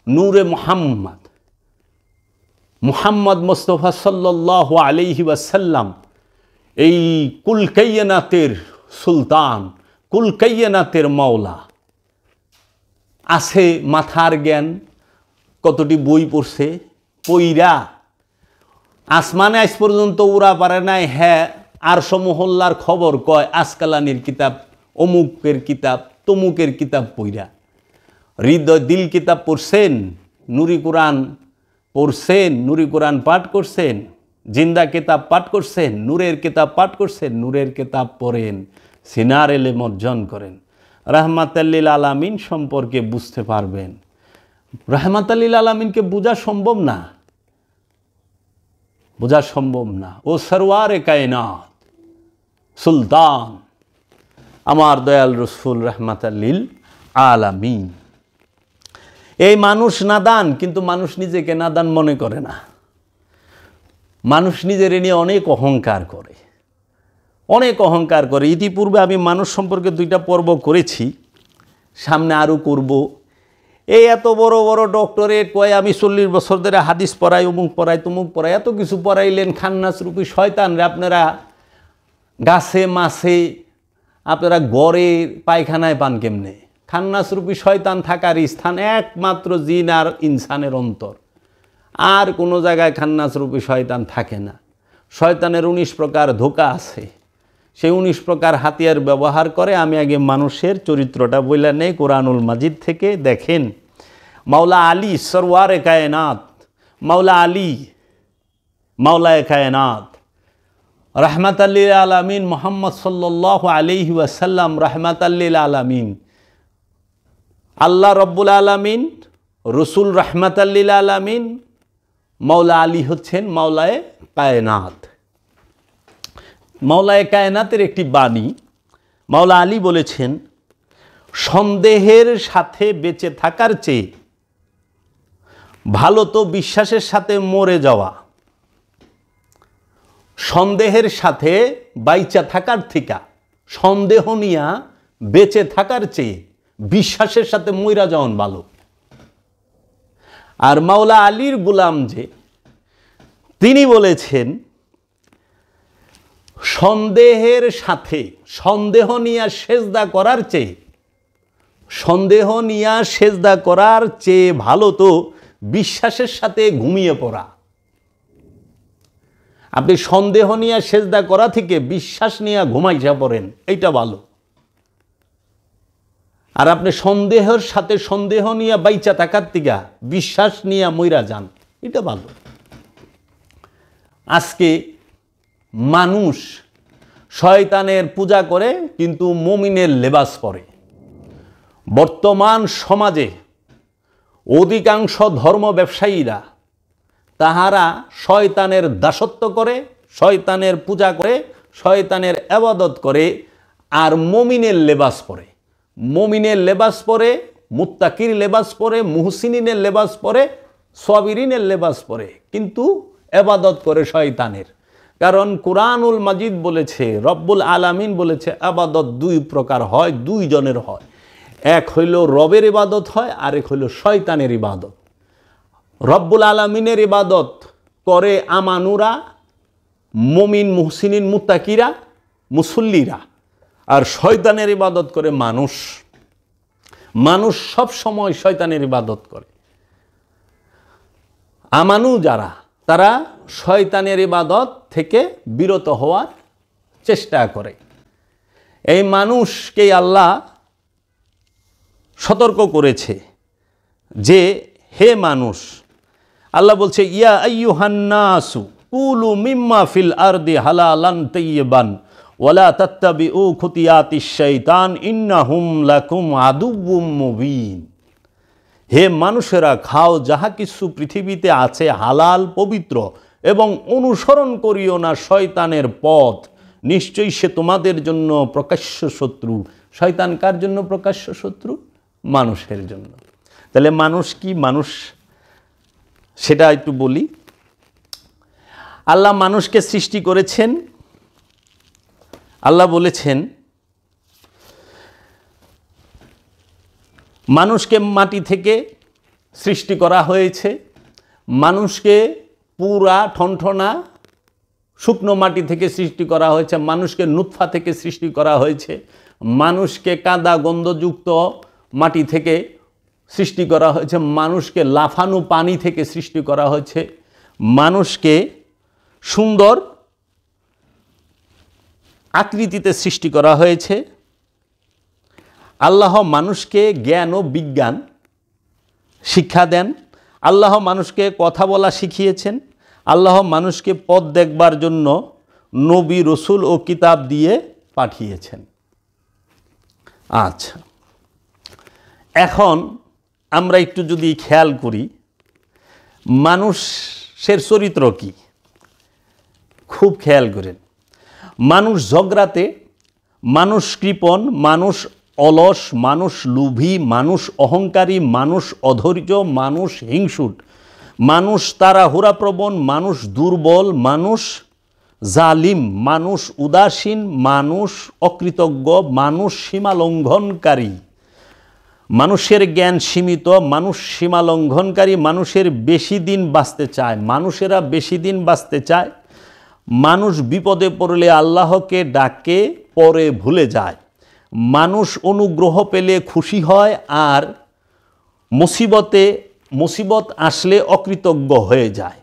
নূরে মুহাম্মদ, মুহাম্মদ মুস্তাফা সাল্লাল্লাহু আলাইহি ওয়াসাল্লাম, এই কুল কায়নাতের সুলতান, কুল কায়নাতের মাওলা, আছে মাথার জ্ঞান, কতটি বই পড়ছে, পইরা আসমানে আজ পর্যন্ত উড়া পারে নাই। হ্যাঁ আরশ মহল্লার খবর কয় আসকালানির কিতাব, অমুকের কিতাব, তমুকের কিতাব পইরা। হৃদয় দিল কিতাব পড়ছেন, নুরি কোরআন পড়ছেন, নুরি কোরআন পাঠ করছেন, জিন্দা কিতাব পাঠ করছেন, নূরের কিতাব পাঠ করছেন, নূরের কিতাব পড়েন, সিনার এলেম অর্জন করেন, রাহমাতাল্লিল আলামিন সম্পর্কে বুঝতে পারবেন। রাহমাতাল্লিল আলামিনকে বোঝা সম্ভব না, বোঝা সম্ভব না। ও সরওয়ারে কায়নাত, সুলতান, আমার দয়াল রসুল রাহমাতাল্লিল আলামিন। এই মানুষ নাদান, কিন্তু মানুষ নিজেকে নাদান মনে করে না। মানুষ নিজের নিয়ে অনেক অহংকার করে, অনেক অহংকার করে। ইতিপূর্বে আমি মানুষ সম্পর্কে 2টা পর্ব করেছি, সামনে আরও করব। এই এত বড় বড় ডক্টরেট কয় আমি 40 বছর ধরে হাদিস পড়াই, অমুক পড়াই, তমুক পড়াই, এত কিছু পড়াইলেন, খান্নাস রূপী শয়তানরে আপনারা গাছে মাছে, আপনারা গড়ে পায়খানায় পান কেমনে? খান্নাস রূপী শয়তান থাকার স্থান একমাত্র জিন আর ইনসানের অন্তর, আর কোনো জায়গায় খান্নাস রূপী শয়তান থাকে না। শয়তানের 19 প্রকার ধোঁকা আছে, সেই 19 প্রকার হাতিয়ার ব্যবহার করে। আমি আগে মানুষের চরিত্রটা বইলা নেই কোরআনুল মাজিদ থেকে। দেখেন মাওলা আলী সরওয়ারে কায়নাত, মাওলা আলী মাওলায়ে কায়নাত রাহমাতাল্লিল আলামিন মুহাম্মদ সাল্লাল্লাহু আলাইহি ওয়াসাল্লাম রাহমাতাল্লিল আলামিন, আল্লাহ রব্বুল আলামিন, রসুল রাহমাতাল্লিল আলামিন, মাওলা আলী হচ্ছেন মাওলায়ে কায়নাত। মাওলায়ে কায়নাতের একটি বাণী, মাওলা আলী বলেছেন, সন্দেহের সাথে বেঁচে থাকার চেয়ে ভালো তো বিশ্বাসের সাথে মরে যাওয়া। সন্দেহের সাথে বাইচা থাকার থেকে, সন্দেহ নিয়া বেঁচে থাকার চেয়ে বিশ্বাসের সাথে মইরা যাওয়ান ভালো। আর মাওলা আলীর গোলাম যে, তিনি বলেছেন, সন্দেহের সাথে, সন্দেহ নিয়া সেজদা করার চেয়ে, সন্দেহ নিয়া সেজদা করার চেয়ে ভালো তো বিশ্বাসের সাথে ঘুমিয়ে পড়া। আপনি সন্দেহ নিয়ে সেজদা করা থেকে বিশ্বাস নিয়ে ঘুমাইসা পড়েন, এইটা ভালো। আর আপনি সন্দেহের সাথে সন্দেহ নিয়ে বাইচা থাকার থেকে বিশ্বাস নিয়ে মইরা যান, এটা ভালো। আজকে মানুষ শয়তানের পূজা করে কিন্তু মুমিনের লেবাস পরে। বর্তমান সমাজে অধিকাংশ ধর্ম ব্যবসায়ীরা তাহারা শয়তানের দাসত্ব করে, শয়তানের পূজা করে, শয়তানের ইবাদত করে, আর মুমিনের লেবাস পরে। মুমিনের লেবাস পরে, মুত্তাকির লেবাস পরে, মুহসিনিনের লেবাস পরে, সাবিরিনের লেবাস পরে, কিন্তু ইবাদত করে শয়তানের। কারণ কুরআনুল মাজিদ বলেছে, রব্বুল আলামিন বলেছে, ইবাদত 2 প্রকার হয়, 2 জনের হয়। এক হইল রবের ইবাদত হয়, আরেক হইল শয়তানের ইবাদত। রব্বুল আলামিনের ইবাদত করে আমানুরা, মুমিন, মুহসিনিন, মুত্তাকিরা, মুসল্লিরা, আর শয়তানের ইবাদত করে মানুষ। মানুষ সব সময় শয়তানের ইবাদত করে। আমানু যারা, তারা শয়তানের ইবাদত থেকে বিরত হওয়ার চেষ্টা করে। এই মানুষকেই আল্লাহ সতর্ক করেছে যে হে মানুষ, আল্লাহ বলছে ইয়া আইয়ুহান্নাসু কুলু মিম্মা ফিল আরদি হালালান তাইয়িবান ওয়ালা তাত্তাবিউ খুতিয়াতিশ শাইতান ইন্নাহুম লাকুম আদুউম মুবিন। হে মানুষেরা, খাও যাহা কিছু পৃথিবীতে আছে হালাল পবিত্র, এবং অনুসরণ করিও না শয়তানের পথ, নিশ্চয়ই সে তোমাদের জন্য প্রকাশ্য শত্রু। শয়তান কার জন্য প্রকাশ্য শত্রু? মানুষের জন্য। তাহলে মানুষ কি? মানুষ সেটা একটু বলি। আল্লাহ মানুষকে সৃষ্টি করেছেন। আল্লাহ বলেছেন মানুষকে মাটি থেকে সৃষ্টি করা হয়েছে, মানুষকে পুরা ঠনঠনা শুকনো মাটি থেকে সৃষ্টি করা হয়েছে, মানুষকে নুতফা থেকে সৃষ্টি করা হয়েছে, মানুষকে কাদা গন্ধযুক্ত মাটি থেকে সৃষ্টি করা হয়েছে, মানুষকে লাফানো পানি থেকে সৃষ্টি করা হয়েছে, মানুষকে সুন্দর আকৃতিতে সৃষ্টি করা হয়েছে। আল্লাহ মানুষকে জ্ঞান ও বিজ্ঞান শিক্ষা দেন। আল্লাহ মানুষকে কথা বলা শিখিয়েছেন। আল্লাহ মানুষকে পথ দেখবার জন্য নবী, রসুল ও কিতাব দিয়ে পাঠিয়েছেন। আচ্ছা, এখন আমরা একটু যদি খেয়াল করি মানুষের চরিত্র কি, খুব খেয়াল করেন। মানুষ ঝগড়াতে, মানুষ কৃপণ, মানুষ অলস, মানুষ লোভী, মানুষ অহংকারী, মানুষ অধৈর্য, মানুষ হিংসুট, মানুষ তাড়াহুড়াপ্রবণ, মানুষ দুর্বল, মানুষ জালিম, মানুষ উদাসীন, মানুষ অকৃতজ্ঞ, মানুষ সীমালঙ্ঘনকারী। মানুষের জ্ঞান সীমিত, মানুষ সীমালঙ্ঘনকারী, মানুষের বেশি দিন বাঁচতে চায়, মানুষেরা বেশি দিন বাঁচতে চায়, মানুষ বিপদে পড়লে আল্লাহকে ডাকে, পরে ভুলে যায়, মানুষ অনুগ্রহ পেলে খুশি হয়, আর মুসিবত আসলে অকৃতজ্ঞ হয়ে যায়।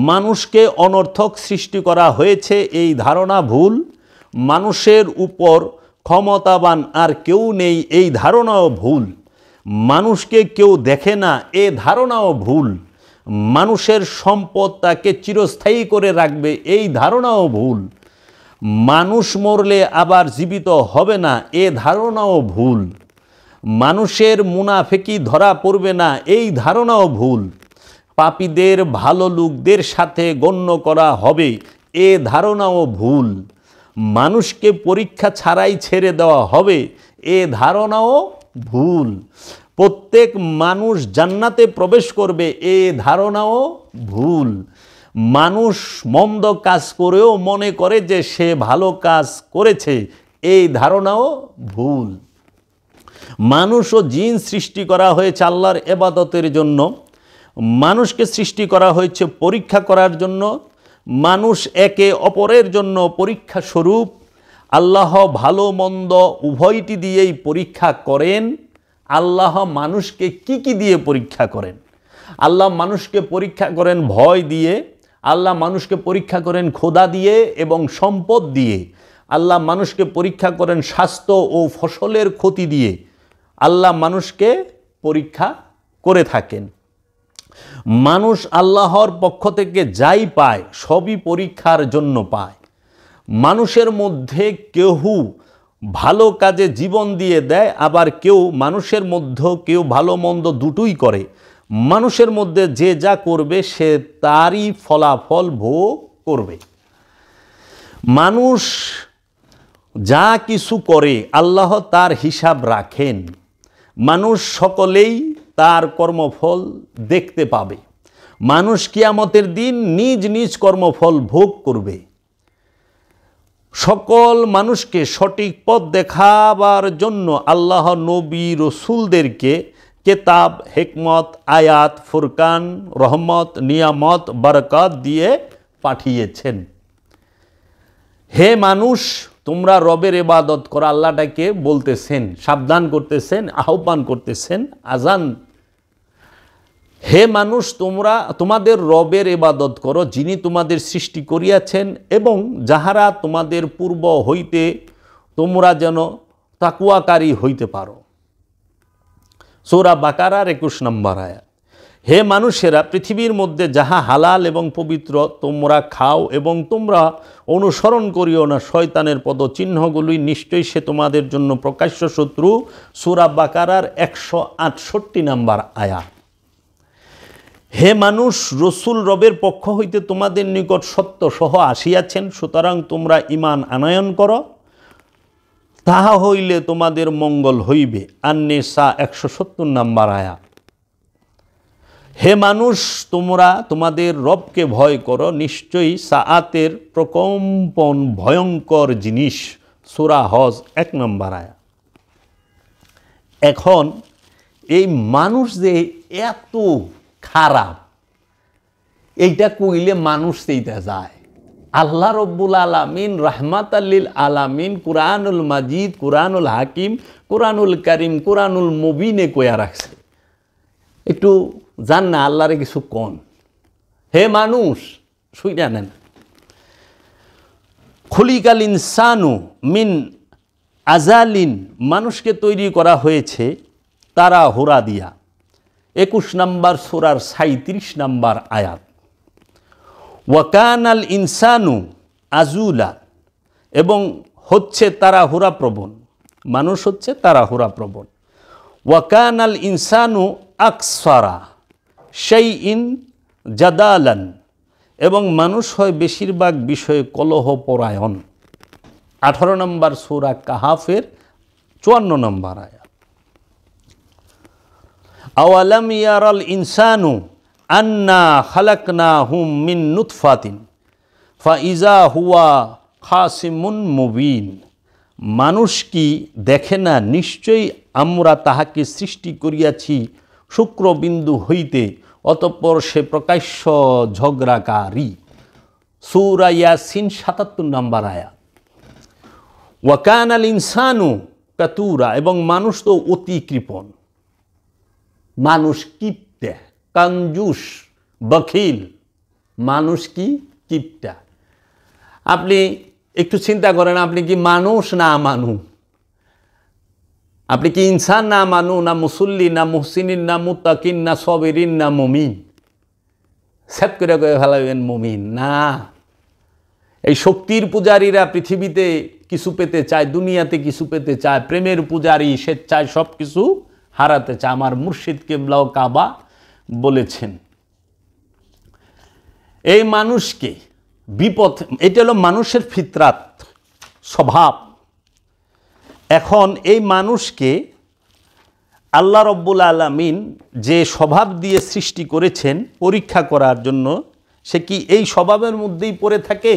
মানুষকে অনর্থক সৃষ্টি করা হয়েছে, এই ধারণা ভুল। মানুষের উপর ক্ষমতাবান আর কেউ নেই, এই ধারণাও ভুল। মানুষকে কেউ দেখে না, এ ধারণাও ভুল। মানুষের সম্পদ তাকে চিরস্থায়ী করে রাখবে, এই ধারণাও ভুল। মানুষ মরলে আবার জীবিত হবে না, এ ধারণাও ভুল। মানুষের মুনাফিকি ধরা পড়বে না, এই ধারণাও ভুল। পাপীদের ভালো লোকদের সাথে গণ্য করা হবে, এ ধারণাও ভুল। মানুষকে পরীক্ষা ছাড়াই ছেড়ে দেওয়া হবে, এ ধারণাও ভুল। প্রত্যেক মানুষ জান্নাতে প্রবেশ করবে, এ ধারণাও ভুল। মানুষ মন্দ কাজ করেও মনে করে যে সে ভালো কাজ করেছে, এই ধারণাও ভুল। মানুষ ও জিন সৃষ্টি করা হয়েছে আল্লাহর ইবাদতের জন্য। মানুষকে সৃষ্টি করা হয়েছে পরীক্ষা করার জন্য। মানুষ একে অপরের জন্য পরীক্ষা স্বরূপ। আল্লাহ ভালো মন্দ উভয়টি দিয়েই পরীক্ষা করেন। আল্লাহ মানুষকে কি কি দিয়ে পরীক্ষা করেন? আল্লাহ মানুষকে পরীক্ষা করেন ভয় দিয়ে, আল্লাহ মানুষকে পরীক্ষা করেন ক্ষুধা দিয়ে এবং সম্পদ দিয়ে, আল্লাহ মানুষকে পরীক্ষা করেন স্বাস্থ্য ও ফসলের ক্ষতি দিয়ে। আল্লাহ মানুষকে পরীক্ষা করে থাকেন। মানুষ আল্লাহর পক্ষ থেকে যাই পায় সবই পরীক্ষার জন্য পায়। মানুষের মধ্যে কেউ ভালো কাজে জীবন দিয়ে দেয়, আবার মানুষের মধ্যে কেউ ভালো মন্দ দুটোই করে। মানুষের মধ্যে যে যা করবে সে তারই ফলাফল ভোগ করবে। মানুষ যা কিছু করে আল্লাহ তার হিসাব রাখেন। মানুষ সকলেই তার কর্মফল দেখতে পাবে। মানুষ কিয়ামতের দিন নিজ নিজ কর্মফল ভোগ করবে। সকল মানুষকে সঠিক পথ দেখাবার জন্য আল্লাহ নবী রসুলদেরকে কেতাব, হিকমত, আয়াত, ফুরকান, রহমত, নিয়ামত, বরকত দিয়ে পাঠিয়েছেন। হে মানুষ, তোমরা রবের ইবাদত করো, আল্লাহটাকে বলতেছেন, সাবধান করতেছেন, আহ্বান করতেছেন, আজান হে মানুষ, তোমরা তোমাদের রবের ইবাদত করো, যিনি তোমাদের সৃষ্টি করিয়াছেন, এবং যাহারা তোমাদের পূর্ব হইতে তোমরা যেন তাকওয়াকারী হইতে পারো। সূরা বাকারার 21 নম্বর আয়াত। হে মানুষেরা, পৃথিবীর মধ্যে যাহা হালাল এবং পবিত্র তোমরা খাও, এবং তোমরা অনুসরণ করিও না শয়তানের পদচিহ্নগুলি, নিশ্চয়ই সে তোমাদের জন্য প্রকাশ্য শত্রু। সূরা বাকারার 168 নম্বর আয়াত। হে মানুষ, রসুল রবের পক্ষ হইতে তোমাদের নিকট সত্য সহ আসিয়াছেন, সুতরাং তোমরা ঈমান আনয়ন করো, তাহা হইলে তোমাদের মঙ্গল হইবে। আন-নিসা 170 নম্বর আয়াত। হে মানুষ, তোমরা তোমাদের রবকে ভয় করো, নিশ্চয়ই সাআতের প্রকম্পন ভয়ঙ্কর জিনিস। সূরা হজ 1 নম্বর আয়াত। এখন এই মানুষ যে এত খারাপ, এইটা কইলে মানুষ সেইটা যায়। আল্লাহ রব্বুল আলামিন রাহমাতাল লিল আলামিন কুরআনুল মাজিদ, কুরআনুল হাকিম, কুরআনুল কারীম, কুরআনুল মুবিনে কইয়া রাখছে। একটু জান না আল্লাহরে কিছু কোন। হে মানুষ, শুইনা নেন। খুলিকাল ইনসানু মিন আজালিন, মানুষকে তৈরি করা হয়েছে তাড়াহুড়া দিয়া। 21 নম্বর সূরার 37 নম্বর আয়াত। ওয়াকানাল ইনসানু আজুলা, এবং হচ্ছে তাড়াহুড়া প্রবণ, মানুষ হচ্ছে তাড়াহুড়া প্রবণ। ওয়াকানাল ইনসানু আকসারা শাইইন জাদালান, এবং মানুষ হয় বেশিরভাগ বিষয়ে কলহ পরায়ণ। 18 নম্বর সূরা কাহাফের 54 নম্বর আয়াত। আওয়ালাম ইয়ারাল ইনসানু আন্না খালাকনাহুম মিন নুতফাতিন ফাইজা হুয়া খাসিমুন মুবিন, মানুষ কি দেখে না, নিশ্চয়ই আমরা তাহাকে সৃষ্টি করিয়াছি শুক্রবিন্দু হইতে, অতঃপর সে প্রকাশ্য ঝগড়াকারী। সূরা ইয়াসিন 77 নম্বর আয়াত। ওয়াকানাল ইনসানু কাতুরা, এবং মানুষ তো অতি কৃপণ, মানুষ কিপটা, কঞ্জুস, বখিল, মানুষ কি কিপটা। আপনি একটু চিন্তা করেন, আপনি কি মানুষ না মানু? আপনি কি ইনসান না মানু, না মুসল্লি, না মুহসিনিন, না মুত্তাকিন, না সবিরিন, না মুমিন? সেট করে ফেলাবেন মুমিন না। এই শক্তির পূজারীরা পৃথিবীতে কিছু পেতে চায়, দুনিয়াতে কিছু পেতে চায়, প্রেমের পূজারী স্বেচ্ছায় সব কিছু হারাতে চায়। আমার মুর্শিদ কেবলাও কাবা বলেছেন, এই মানুষকে বিপদ, এটা হলো মানুষের ফিতরাত, স্বভাব। এখন এই মানুষকে আল্লাহ রব্বুল আলামিন যে স্বভাব দিয়ে সৃষ্টি করেছেন পরীক্ষা করার জন্য, সে কি এই স্বভাবের মধ্যেই পড়ে থাকে,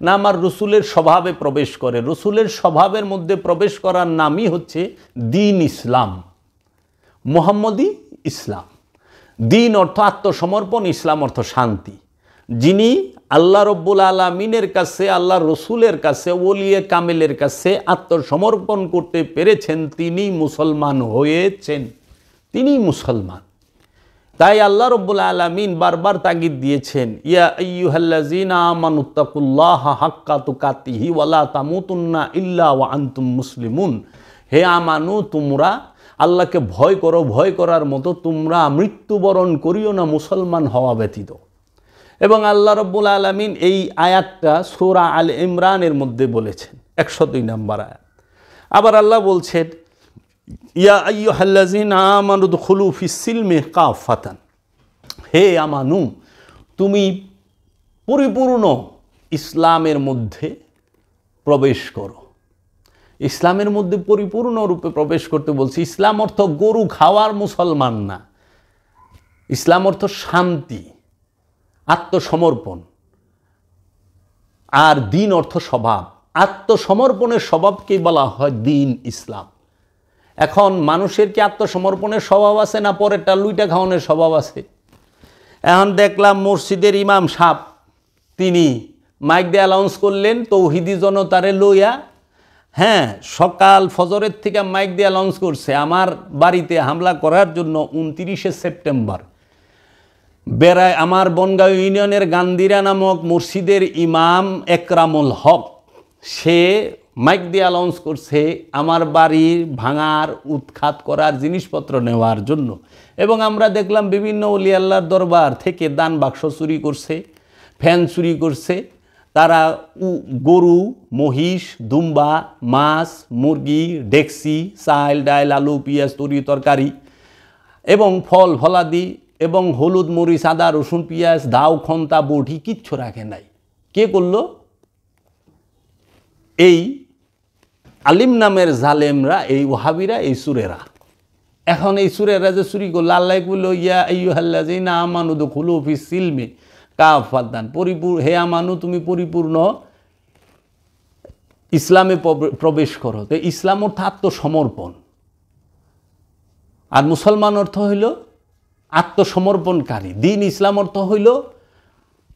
না আমার রসুলের স্বভাবে প্রবেশ করে? রসুলের স্বভাবের মধ্যে প্রবেশ করার নামই হচ্ছে দ্বীন ইসলাম, মুহাম্মদী ইসলাম। দ্বীন অর্থ আত্মসমর্পণ, ইসলাম অর্থ শান্তি। যিনি আল্লাহ রব্বুল আলামিনের কাছে, আল্লাহ রসুলের কাছে, ওলিয়ে কামেলের কাছে আত্মসমর্পণ করতে পেরেছেন, তিনি মুসলমান হয়েছেন, তিনি মুসলমান। তাই আল্লাহ রব্বুল আলামিন বারবার তাগিদ দিয়েছেন, ইয়া আইয়ুহাল্লাযীনা আমানুত্তাকুল্লাহা হাক্কা তুকাতিহি ওয়ালা তামুতুন্না ইল্লা ওয়া আনতুম মুসলিমুন। হে আমানু, তোমরা আল্লাহকে ভয় করো, ভয় করার মতো তোমরা মৃত্যুবরণ করিও না মুসলমান হওয়া ব্যতীত। এবং আল্লাহ রব্বুল আলামিন এই আয়াতটা সূরা আল ইমরানের মধ্যে বলেছেন, 102 নম্বর আয়াত। আবার আল্লাহ বলছেন, ইয়া আইয়ুহাল্লাযীনা আমানু দুখুলু ফিস-সিলমি কাফাতান। হে আমানু, তুমি পরিপূর্ণ ইসলামের মধ্যে প্রবেশ করো। ইসলামের মধ্যে পরিপূর্ণ রূপে প্রবেশ করতে বলছি। ইসলাম অর্থ গরু খাওয়ার মুসলমান না। ইসলাম অর্থ শান্তি, আত্মসমর্পণ। আর দ্বীন অর্থ স্বভাব। আত্মসমর্পণের স্বভাবকেই বলা হয় দ্বীন ইসলাম। এখন মানুষের কি আত্মসমর্পণের স্বভাব আছে, না পরেরটা লুইটা খাওয়ানোর স্বভাব আছে? এখন দেখলাম মসজিদের ইমাম সাহেব, তিনি মাইক দিয়ে অ্যানাউন্স করলেন তৌহিদি জনতারে লইয়া। হ্যাঁ, সকাল ফজরের থেকে মাইক দিয়ে অ্যানাউন্স করছে, আমার বাড়িতে হামলা করার জন্য 29শে সেপ্টেম্বর বেড়ায় আমার বনগাঁও ইউনিয়নের গান্দিরা নামক মসজিদের ইমাম একরামুল হক সে মাইক দিয়ে অ্যানাউন্স করছে আমার বাড়ির ভাঙার উৎখাত করার জিনিসপত্র নেওয়ার জন্য। এবং আমরা দেখলাম বিভিন্ন ওলি আল্লাহর দরবার থেকে দান বাক্স চুরি করছে, ফ্যান চুরি করছে, তারা গরু, মহিষ, দুম্বা, মাছ, মুরগি, ডেকসি, চাল, ডাল, আলু, পেঁয়াজ, তরি তরকারি এবং ফল ফলাদি এবং হলুদ, মরিচ, আদা, রসুন, পেঁয়াজ, দাও, খন্তা, বটি কিচ্ছু রাখে নাই। কে করলো? এই আলিম নামের জালেমরা, এই ওহাবিরা, এই সুরেরা। এখন এই সুরেরা যে চুরি করলো, আল্লাহ বলল ইয়া আইয়ুহাল্লাযীনা আমানু দুখুলু ফিস সিলমি কাফাতান, হে আমানু তুমি পরিপূর্ণ ইসলামে প্রবেশ করো। তো ইসলাম অর্থ আত্মসমর্পণ, আর মুসলমান অর্থ হইল আত্মসমর্পণকারী। দিন ইসলাম অর্থ হইল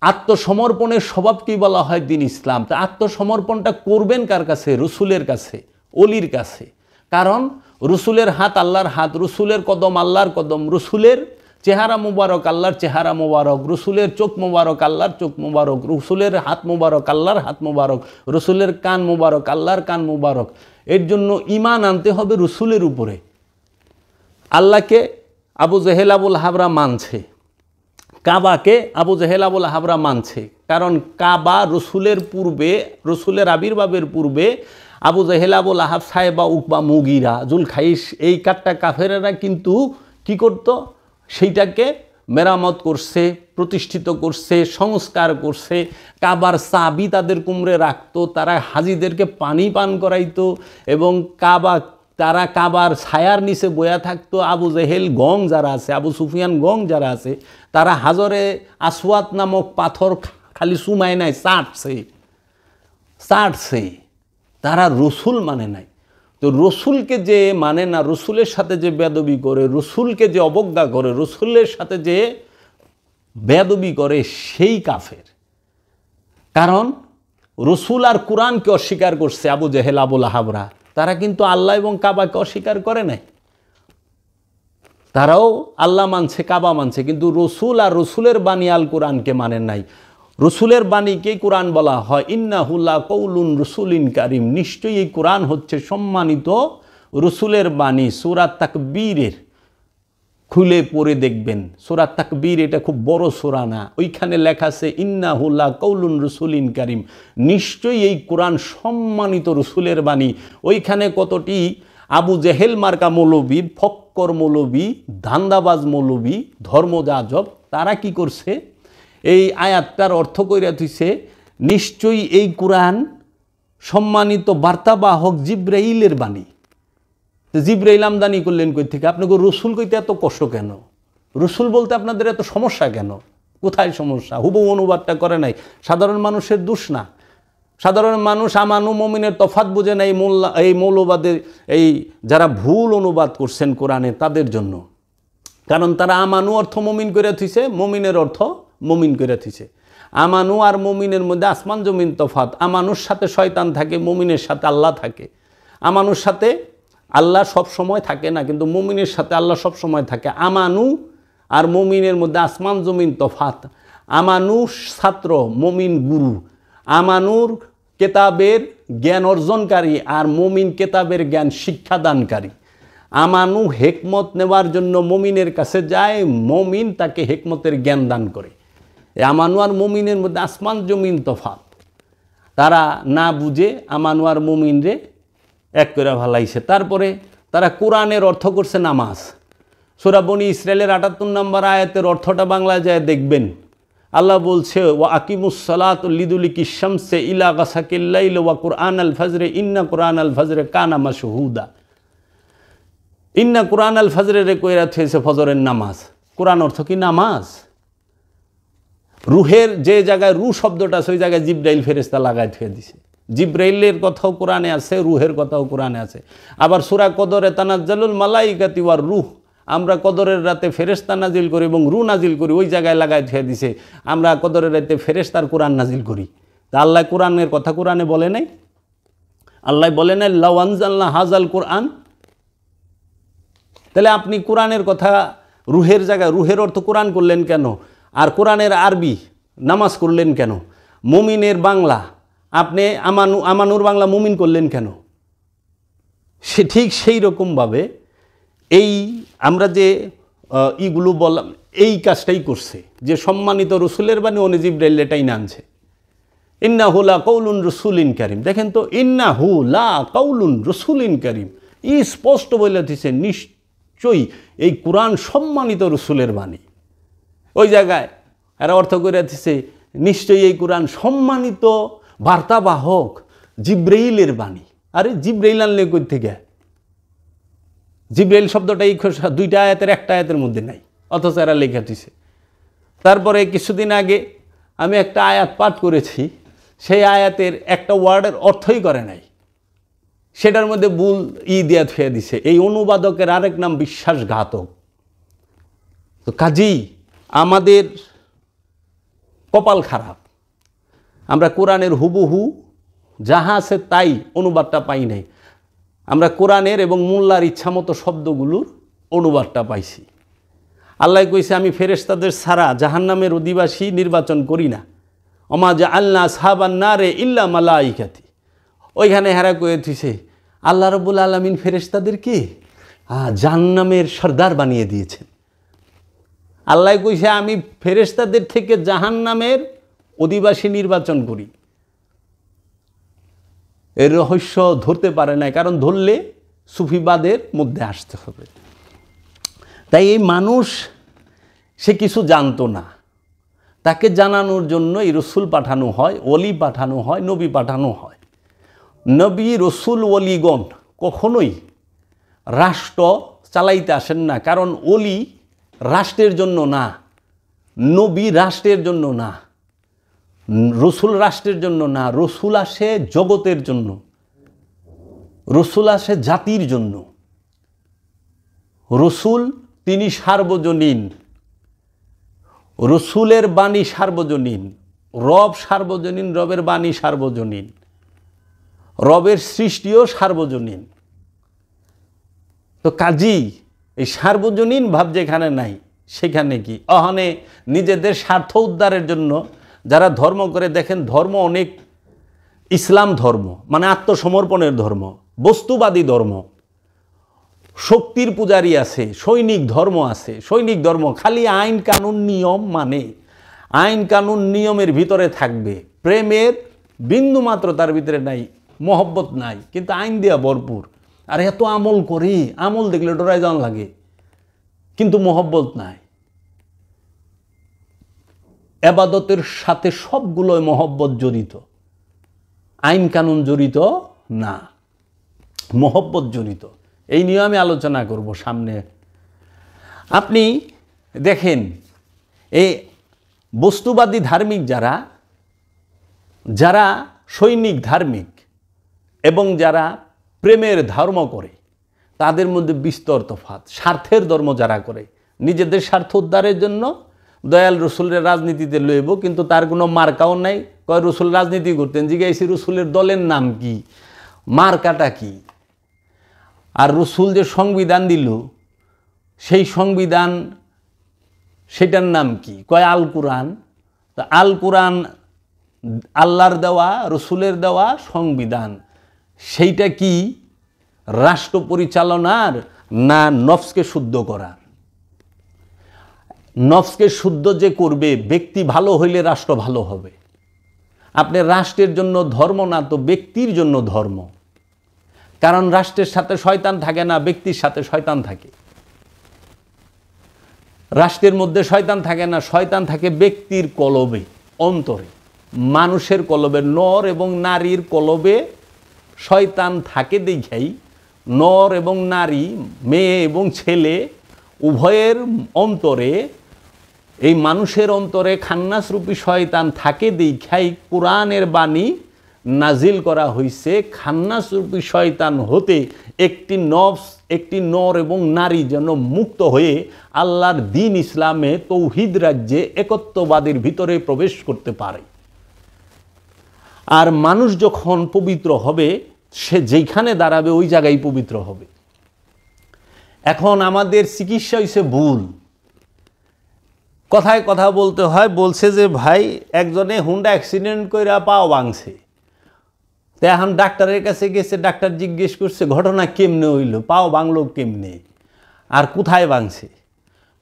আত্মসমর্পণের স্বভাবকেই বলা হয় দিন ইসলাম। তা আত্মসমর্পণটা করবেন কার কাছে? রসুলের কাছে, অলির কাছে। কারণ রসুলের হাত আল্লাহর হাত, রসুলের কদম আল্লাহর কদম, রসুলের চেহারা মুবারক আল্লাহর চেহারা মুবারক, রসুলের চোখ মুবারক আল্লাহর চোখ মুবারক, রসুলের হাত মুবারক আল্লাহর হাত মুবারক, রসুলের কান মুবারক আল্লাহর কান মুবারক। এর জন্য ঈমান আনতে হবে রসুলের উপরে। আল্লাহকে আবু জেহেল আবুল হাবরা মানছে, কাবাকে আবু জেহেল আবুল হাবরা মানছে। কারণ কাবা রসুলের পূর্বে, রসুলের আবির্ভাবের পূর্বে আবু জেহেল আবুল আহাব, সাহেবা, উকবা, মুগিরা, জুলখাইশ, এই কাটটা কাফেরেরা কিন্তু কি করত? সেইটাকে মেরামত করছে, প্রতিষ্ঠিত করছে, সংস্কার করছে। কাবার চাবি তাদের কুমড়ে রাখতো, তারা হাজিদেরকে পানি পান করাইতো এবং তারা কাবার ছায়ার নিচে বয়া থাকতো। আবু জেহেল গং যারা আছে, আবু সুফিয়ান গং যারা আছে, তারা হাজরে আসওয়াদ নামক পাথর খালি সুমায় নাই, চাটছে। তারা রসুল মানে নাই। তো রসুলকে যে মানে না, রসুলের সাথে যে বেয়াদবি করে, রসুলকে যে অবজ্ঞা করে, রসুলের সাথে যে বেয়াদবি করে, সেই কাফের। কারণ রসুল আর কোরআনকে অস্বীকার করছে আবু জেহেল আবুল আহাবরা। তারা কিন্তু আল্লাহ এবং কাবাকে অস্বীকার করে নাই। তারাও আল্লাহ মানছে, কাবা মানছে, কিন্তু রসুল আর রসুলের বাণী আল কোরআনকে মানে নাই। রসুলের বাণীকে কোরআন বলা হয় ইন্নাহু লাকাউলুন রসুলিন কারিম, নিশ্চয়ই এই কোরআন হচ্ছে সম্মানিত রসুলের বাণী। সূরা তাকবীরের খুলে পড়ে দেখবেন, সূরা তাকবীর এটা খুব বড় সূরা না, ওইখানে লেখা আছে ইন্নাহু লাকাউলুন রসুলিন কারিম, নিশ্চয়ই এই কোরআন সম্মানিত রসুলের বাণী। ওইখানে কতটি আবু জেহেল মার্কা মৌলবী, ফক্কর মৌলবী, ধান্দাবাজ মৌলবী, ধর্মযাজক, তারা কি করছে? এই আয়াতটার অর্থ কইরা দিছে নিশ্চয়ই এই কোরআন সম্মানিত বার্তাবাহক জিব্রাইলের বাণী। জিব্রাইল আমদানি করলেন কই থেকে? আপনাকে রসুল কইতে এত কষ্ট কেন? রসুল বলতে আপনাদের এত সমস্যা কেন? কোথায় সমস্যা? হুবহু অনুবাদটা করে নাই। সাধারণ মানুষের দোষ না। সাধারণ মানুষ আমানু মুমিনের তফাৎ বুঝে না। এই মৌলবাদের এই যারা ভুল অনুবাদ করছেন কোরআনে, তাদের জন্য। কারণ তারা আমানু অর্থ মুমিন করে থইছে, মুমিনের অর্থ মুমিন করে থইছে। আমানু আর মুমিনের মধ্যে আসমান জমিন তফাৎ। আমানুর সাথে শয়তান থাকে, মুমিনের সাথে আল্লাহ থাকে। আমানুর সাথে আল্লাহ সব সময় থাকে না, কিন্তু মুমিনের সাথে আল্লাহ সব সময় থাকে। আমানু আর মুমিনের মধ্যে আসমান জমিন তফাৎ। আমানু ছাত্র, মুমিন গুরু। আমানুর কেতাবের জ্ঞান অর্জনকারী আর মুমিন কেতাবের জ্ঞান শিক্ষাদানকারী। আমানু হেকমত নেওয়ার জন্য মুমিনের কাছে যায়, মুমিন তাকে হেকমতের জ্ঞান দান করে। আমানু আর মুমিনের মধ্যে আসমান জমিন তফাৎ। তারা না বুঝে আমানু আর মুমিনরে এক করে ভালাইছে। তারপরে তারা কোরআনের অর্থ করছে নামাজ। সূরা বনী ইসরাইলের ৭৮ নম্বর আয়াতের অর্থটা বাংলায় যায় দেখবেন। আল্লাহ বলছে ওয়া আকিমুস সালাতা লিদুলিকি শামসে ইলা গাসাকিল লাইল ওয়া কুরআন আল ফজরে ইন্না কুরআন আল ফজরে কানা মাশহুদা। ইন্না কুরআন আল ফজরে রে কইরা থইছে ফজরের নামাজ। কোরআন অর্থ কি? নামাজ। রুহের যে জায়গায় রু শব্দটা আছে, ওই জায়গায় জিব্রাইল ফেরেশতা লাগায় থুয়ে দিছে। জিব্রাইলের কথাও কোরআনে আছে, রুহের কথাও কোরআনে আছে। আবার সূরা কদরে তানাজ্জালুল মালাইকাতি ওয়ার রূহ, আমরা কদরের রাতে ফেরেশতা নাজিল করি এবং রু নাজিল করি, ওই জায়গায় লাগায় থুয়ে দিছে। আমরা কদরের রাতে ফেরেশতার কোরআন নাজিল করি। তা আল্লাহ কোরআনের কথা কোরআনে বলে নাই? আল্লাহ বলে নাই লাউ আনজালনা হাযাল কোরআন? তাহলে আপনি কোরআনের কথা রুহের জায়গায়, রুহের অর্থ কোরআন করলেন কেন? আর কোরআনের আরবি নামাজ করলেন কেন? মুমিনের বাংলা আপনি আমানুর বাংলা মুমিন করলেন কেন? সে ঠিক সেই রকমভাবে এই আমরা যে ইগুলো বললাম এই কাজটাই করছে, যে সম্মানিত রসুলের বাণী ও জিবরাইল এটাই নামছে। ইন্নাহু লা কাউলুন রসুলিন কারিম। দেখেন তো, ইন্নাহু লা কাউলুন রসুলিন কারিম, ই স্পষ্ট বলে দিচ্ছে নিশ্চয়ই এই কোরআন সম্মানিত রসুলের বাণী। ওই জায়গায় এরা অর্থ করে দিচ্ছে নিশ্চয়ই এই কোরআন সম্মানিত বার্তাবাহক জিব্রাইলের বাণী। আরে জিব্রাইল আনলে কই থেকে? জিব্রাইল শব্দটা এই দুইটা আয়াতের একটা আয়াতের মধ্যে নাই, অথচ এরা লেখা দিছে। তারপরে কিছুদিন আগে আমি একটা আয়াত পাঠ করেছি, সেই আয়াতের একটা ওয়ার্ডের অর্থই করে নাই, সেটার মধ্যে ভুল দিয়া থুয়ে দিছে। এই অনুবাদকের আরেক নাম বিশ্বাসঘাতক। তো কাজী আমাদের কপাল খারাপ, আমরা কোরআনের হুবহু যাহা আছে তাই অনুবাদটা পাই নাই। আমরা কোরআনের এবং মোল্লার ইচ্ছামতো শব্দগুলোর অনুবাদটা পাইছি। আল্লাহ কইছে আমি ফেরেশতাদের ছাড়া জাহান্নামের অধিবাসী নির্বাচন করি না, ওমা জাআলনা আসহাবান নারে ইল্লা মালাইকাতি। ওইখানে হেরা কয়ে দিছে আল্লাহ রাব্বুল আলামিন ফেরেশতাদেরকে জাহান্নামের সর্দার বানিয়ে দিয়েছেন। আল্লাহ কইছে আমি ফেরেশতাদের থেকে জাহান্নামের অধিবাসী নির্বাচন করি। এর রহস্য ধরতে পারে না, কারণ ধরলে সুফিবাদের মধ্যে আসতে হবে। তাই এই মানুষ সে কিছু জানতো না, তাকে জানানোর জন্য এই রসুল পাঠানো হয়, ওলি পাঠানো হয়, নবী পাঠানো হয়। নবী রসুল ওলিগণ কখনোই রাষ্ট্র চালাইতে আসেন না, কারণ ওলি রাষ্ট্রের জন্য না, নবী রাষ্ট্রের জন্য না, রসুল রাষ্ট্রের জন্য না। রসুল আসে জগতের জন্য, রসুল আসে জাতির জন্য। রসুল তিনি সার্বজনীন, রসুলের বাণী সার্বজনীন, রব সার্বজনীন, রবের বাণী সার্বজনীন, রবের সৃষ্টিও সার্বজনীন। তো কাজী এই সার্বজনীন ভাব যেখানে নাই সেখানে কি অহনে নিজেদের স্বার্থ উদ্ধারের জন্য যারা ধর্ম করে, দেখেন ধর্ম অনেক, ইসলাম ধর্ম মানে আত্মসমর্পণের ধর্ম, বস্তুবাদী ধর্ম, শক্তির পূজারী আছে, সৈনিক ধর্ম আছে। সৈনিক ধর্ম খালি আইন কানুন নিয়ম, মানে আইন কানুন নিয়মের ভিতরে থাকবে, প্রেমের বিন্দু মাত্র তার ভিতরে নাই, মহব্বত নাই, কিন্তু আইন দেয়া ভরপুর। আর এত আমল করি, আমল দেখলে ডরায় যাওয়া লাগে, কিন্তু মহব্বত নাই। এবাদতের সাথে সবগুলোই মহব্বত জড়িত, আইন কানুন জড়িত না, মহব্বত জড়িত। এই নিয়ে আমি আলোচনা করব সামনে। আপনি দেখেন এই বস্তুবাদী ধার্মিক যারা সৈনিক ধার্মিক এবং যারা প্রেমের ধর্ম করে, তাদের মধ্যে বিস্তর তফাৎ। স্বার্থের ধর্ম যারা করে, নিজেদের স্বার্থ উদ্ধারের জন্য দয়াল রসুলের রাজনীতিতে লইব, কিন্তু তার কোনো মার্কাও নাই। কয় রসুল রাজনীতি করতেন, জিজ্ঞাসি রসুলের দলের নাম কি, মার্কাটা কি? আর রসুল যে সংবিধান দিল, সেই সংবিধান সেটার নাম কি? কয় আল কোরআন। তা আল কোরআন আল্লাহর দেওয়া, রসুলের দেওয়া সংবিধান, সেইটা কি রাষ্ট্র পরিচালনার না নফসকে শুদ্ধ করার? নফসকে শুদ্ধ যে করবে, ব্যক্তি ভালো হইলে রাষ্ট্র ভালো হবে। আপনি রাষ্ট্রের জন্য ধর্ম না, তো ব্যক্তির জন্য ধর্ম। কারণ রাষ্ট্রের সাথে শয়তান থাকে না, ব্যক্তির সাথে শয়তান থাকে। রাষ্ট্রের মধ্যে শয়তান থাকে না, শয়তান থাকে ব্যক্তির কলবে, অন্তরে, মানুষের কলবে। নর এবং নারীর কলবে শয়তান থাকে দেখাই নর এবং নারী, মেয়ে এবং ছেলে উভয়ের অন্তরে, এই মানুষের অন্তরে খান্নাসরূপী শয়তান থাকে দেখাই কোরআনের বাণী নাজিল করা হয়েছে। খান্নাসরূপী শয়তান হতে একটি নফস, একটি নর এবং নারী যেন মুক্ত হয়ে আল্লাহর দ্বীন ইসলামে তৌহিদ রাজ্যে একত্ববাদের ভিতরে প্রবেশ করতে পারে। আর মানুষ যখন পবিত্র হবে, সে যেখানে দাঁড়াবে ওই জায়গায় পবিত্র হবে। এখন আমাদের চিকিৎসা হয়েছে ভুল। কথায় কথা বলতে হয়, বলছে যে ভাই একজনে হুন্ডা অ্যাক্সিডেন্ট কইরা পাও ভাঙছে। তো এখন ডাক্তারের কাছে গেছে, ডাক্তার জিজ্ঞেস করছে ঘটনা কেমনে হইল, পাও ভাঙলো কেমনে আর কোথায় ভাঙছে।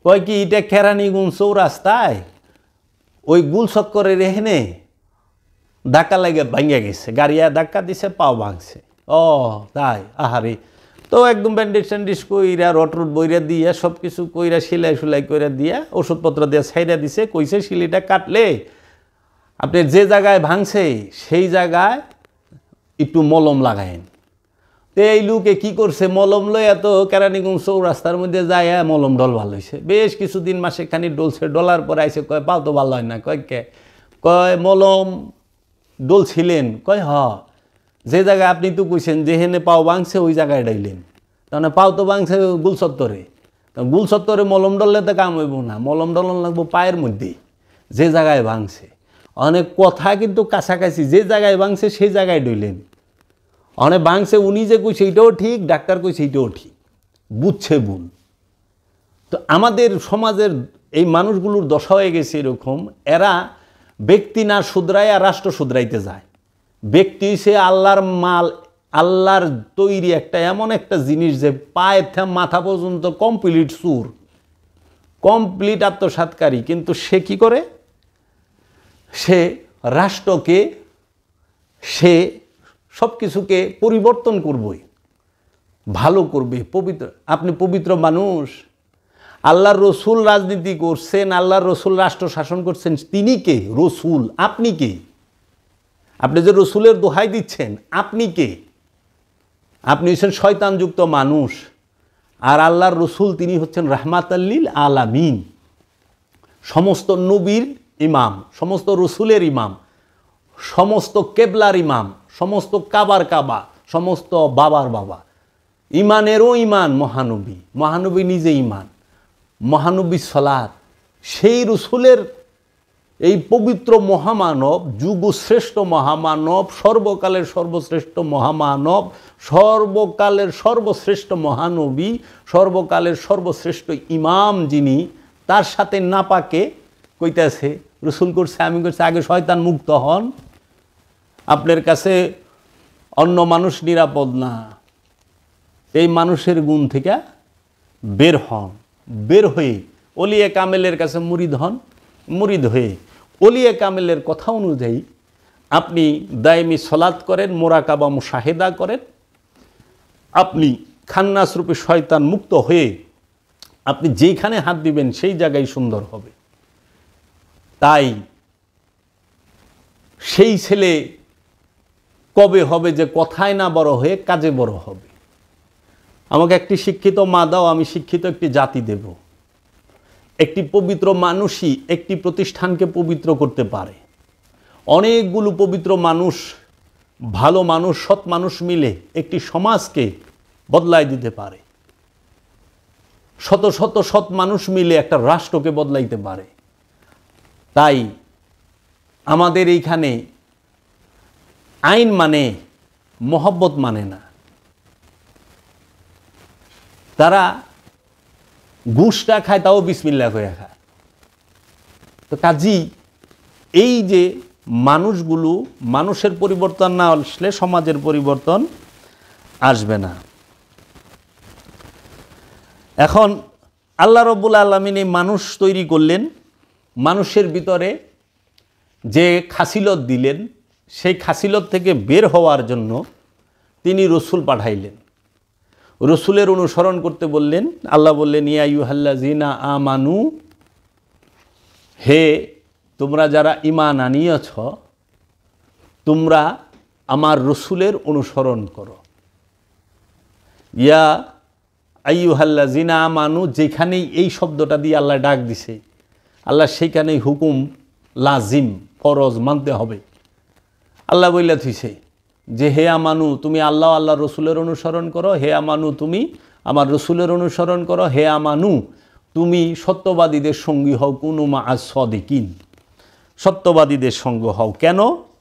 কয় কি এটা কেরানীগঞ্জ চৌরাস্তায় ওই গুল চক্করের এখানে ধাক্কা লাগে ভাঙিয়া গেছে, গাড়িয়া ধাক্কা দিছে, পাও ভাঙছে। ও তাই, আহারে। তো একদম ব্যান্ডেজ ট্যান্ডেজ কইরা রট রুট বইরা দিয়া সব কিছু কইরা সেলাই সুলাই কইরা দিয়া ওষুধপত্র দিয়া ছাইরা দিছে, কইছে সিলিটা কাটলে আপনি যে জায়গায় ভাঙছে সেই জায়গায় একটু মলম লাগায়েন। তো এই লোকে কী করছে, মলম লইয়া তো কেরানীগঞ্জ চৌরাস্তার মধ্যে যায় মলম ডল ভালো হয়েছে, বেশ কিছুদিন মাসেখানি ডলছে, ডলার পরে আইসে কয় পাও তো ভালো হয় না। কয় কে? কয় মলম ডলছিলেন? কয় হ, যে জায়গায় আপনি তো কইছেন যেখানে পাও ভাঙছে ওই জায়গায় ডাইলেন, তাহলে পাও তো ভাঙছে গুলচত্বরে, গুলচত্বরে মলম ডললে তো কাম হইব না, মলম ডলন লাগবো পায়ের মধ্যে যে জায়গায় ভাঙছে। অনেক কথা কিন্তু কাছাকাছি, যে জায়গায় ভাঙছে সেই জায়গায় ডইলেন। অনেক ভাঙছে উনি যে কইছে এইটাও ঠিক, ডাক্তার কইছে এইটাও ঠিক, বুঝছে ভুল। তো আমাদের সমাজের এই মানুষগুলোর দশা হয়ে গেছে এরকম, এরা ব্যক্তি না শুধরায় আর রাষ্ট্র শুধরাইতে যায়। ব্যক্তি সে আল্লাহর মাল, আল্লাহর তৈরি একটা এমন একটা জিনিস যে পায়ের থেকে মাথা পর্যন্ত কমপ্লিট সুর, কমপ্লিট আত্মসাৎকারী, কিন্তু সে কি করে, সে রাষ্ট্রকে, সে সব কিছুকে পরিবর্তন করবই, ভালো করবে, পবিত্র। আপনি পবিত্র মানুষ, আল্লাহর রসুল রাজনীতি করছেন, আল্লাহর রসুল রাষ্ট্র শাসন করছেন, তিনি কে? রসুল। আপনি কে? আপনি যে রসুলের দোহাই দিচ্ছেন, আপনি কে? আপনি হচ্ছেন শয়তানযুক্ত মানুষ। আর আল্লাহর রসুল তিনি হচ্ছেন রাহমাতাল্লিল আলামিন, সমস্ত নবীর ইমাম, সমস্ত রসুলের ইমাম, সমস্ত কেবলার ইমাম, সমস্ত কাবার কাবা, সমস্ত বাবার বাবা, ইমানেরও ইমান মহানবী, মহানবী নিজে ইমান, মহানবী সালাত, সেই রসুলের এই পবিত্র মহামানব, যুগশ্রেষ্ঠ মহামানব, সর্বকালের সর্বশ্রেষ্ঠ মহামানব, সর্বকালের সর্বশ্রেষ্ঠ মহানবী, সর্বকালের সর্বশ্রেষ্ঠ ইমাম যিনি, তার সাথে নাপাকে কইতেছে রসুল করছে আমি করছে, আগে শয়তান মুক্ত হন, আপনার কাছে অন্য মানুষ নিরাপদ না, এই মানুষের গুণ থেকে বের হন, বের হয়ে ওলিয়ে কামেলের কাছে মুরিদ হন, মুরিদ হয়ে ওলিয়ে কামেলের কথা অনুযায়ী আপনি দায়মি সলাত করেন, মোরাকাবা মুশাহেদা করেন, আপনি খান্নাসরূপী শয়তান মুক্ত হয়ে আপনি যেইখানে হাত দিবেন সেই জায়গায় সুন্দর হবে। তাই সেই ছেলে কবে হবে যে কথায় না বড় হয়ে কাজে বড় হবে। আমাকে একটি শিক্ষিত মা দাও, আমি শিক্ষিত একটি জাতি দেব। একটি পবিত্র মানুষই একটি প্রতিষ্ঠানকে পবিত্র করতে পারে। অনেকগুলো পবিত্র মানুষ, ভালো মানুষ, সৎ মানুষ মিলে একটি সমাজকে বদলাই দিতে পারে। শত শত সৎ মানুষ মিলে একটা রাষ্ট্রকে বদলাইতে পারে। তাই আমাদের এইখানে আইন মানে মহব্বত মানে না, তারা ঘুষটা খায় তাও বিসমিল্লাহ করে খায়। তো কাজী এই যে মানুষগুলো, মানুষের পরিবর্তন না আসলে সমাজের পরিবর্তন আসবে না। এখন আল্লাহ রব্বুল আলামিন এই মানুষ তৈরি করলেন, মানুষের ভিতরে যে খাসিলত দিলেন সেই খাসিলত থেকে বের হওয়ার জন্য তিনি রসুল পাঠাইলেন। রসুলের অনুসরণ করতে বললেন। আল্লাহ বললেন ইয়া আইয়ুহাল্লাযিনা আমানু, হে তোমরা যারা ঈমান আনিয়েছ তোমরা আমার রসুলের অনুসরণ করো। ইয়া আইয়ুহাল্লাযিনা আমানু, যেখানেই এই শব্দটা দিয়ে আল্লাহ ডাক দিছে, আল্লাহ সেইখানেই হুকুম লাজিম, ফরজ মানতে হবে। আল্লাহ বইলা থুইছে যে হে আমানু, তুমি আল্লাহ আল্লাহ রসুলের অনুসরণ করো, হে আমানু তুমি আমার রসুলের অনুসরণ করো, হে আমানু তুমি সত্যবাদীদের সঙ্গী হও, কুনু মা'আস সাদিকিন, সত্যবাদীদের সঙ্গ হও। কেন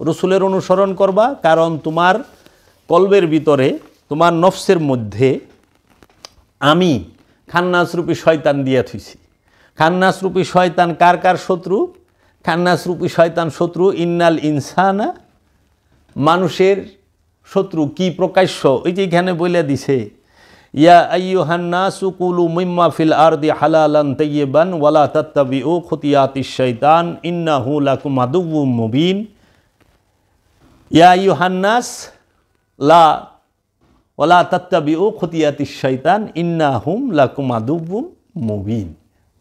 রসুলের অনুসরণ করবা? কারণ তোমার কলবের ভিতরে, তোমার নফসের মধ্যে আমি খান্নাসরূপী শয়তান দিয়া থুইছি। খান্নাস রূপী শয়তান কার কার শত্রু? খান্নাস রূপী শয়তান শত্রু ইন্নাল ইনসানা, মানুষের শত্রু। কি প্রকাশ্য? ওই যে এখানে বলে দিছে, ইয়া আইয়ুহান নাসু কুলু মিম্মা ফিল আরদি হালালান তাইয়িবান ওয়ালা তাত্তাবিউ খুতিয়াতিশ শাইতান ইন্নাহু লাকুম আদুউম মুবিন। ইয়া আইয়ুহান নাস লা ওয়ালা তাত্তাবিউ খুতিয়াতিশ শাইতান ইন্নাহুম লাকুম আদুউম মুবিন।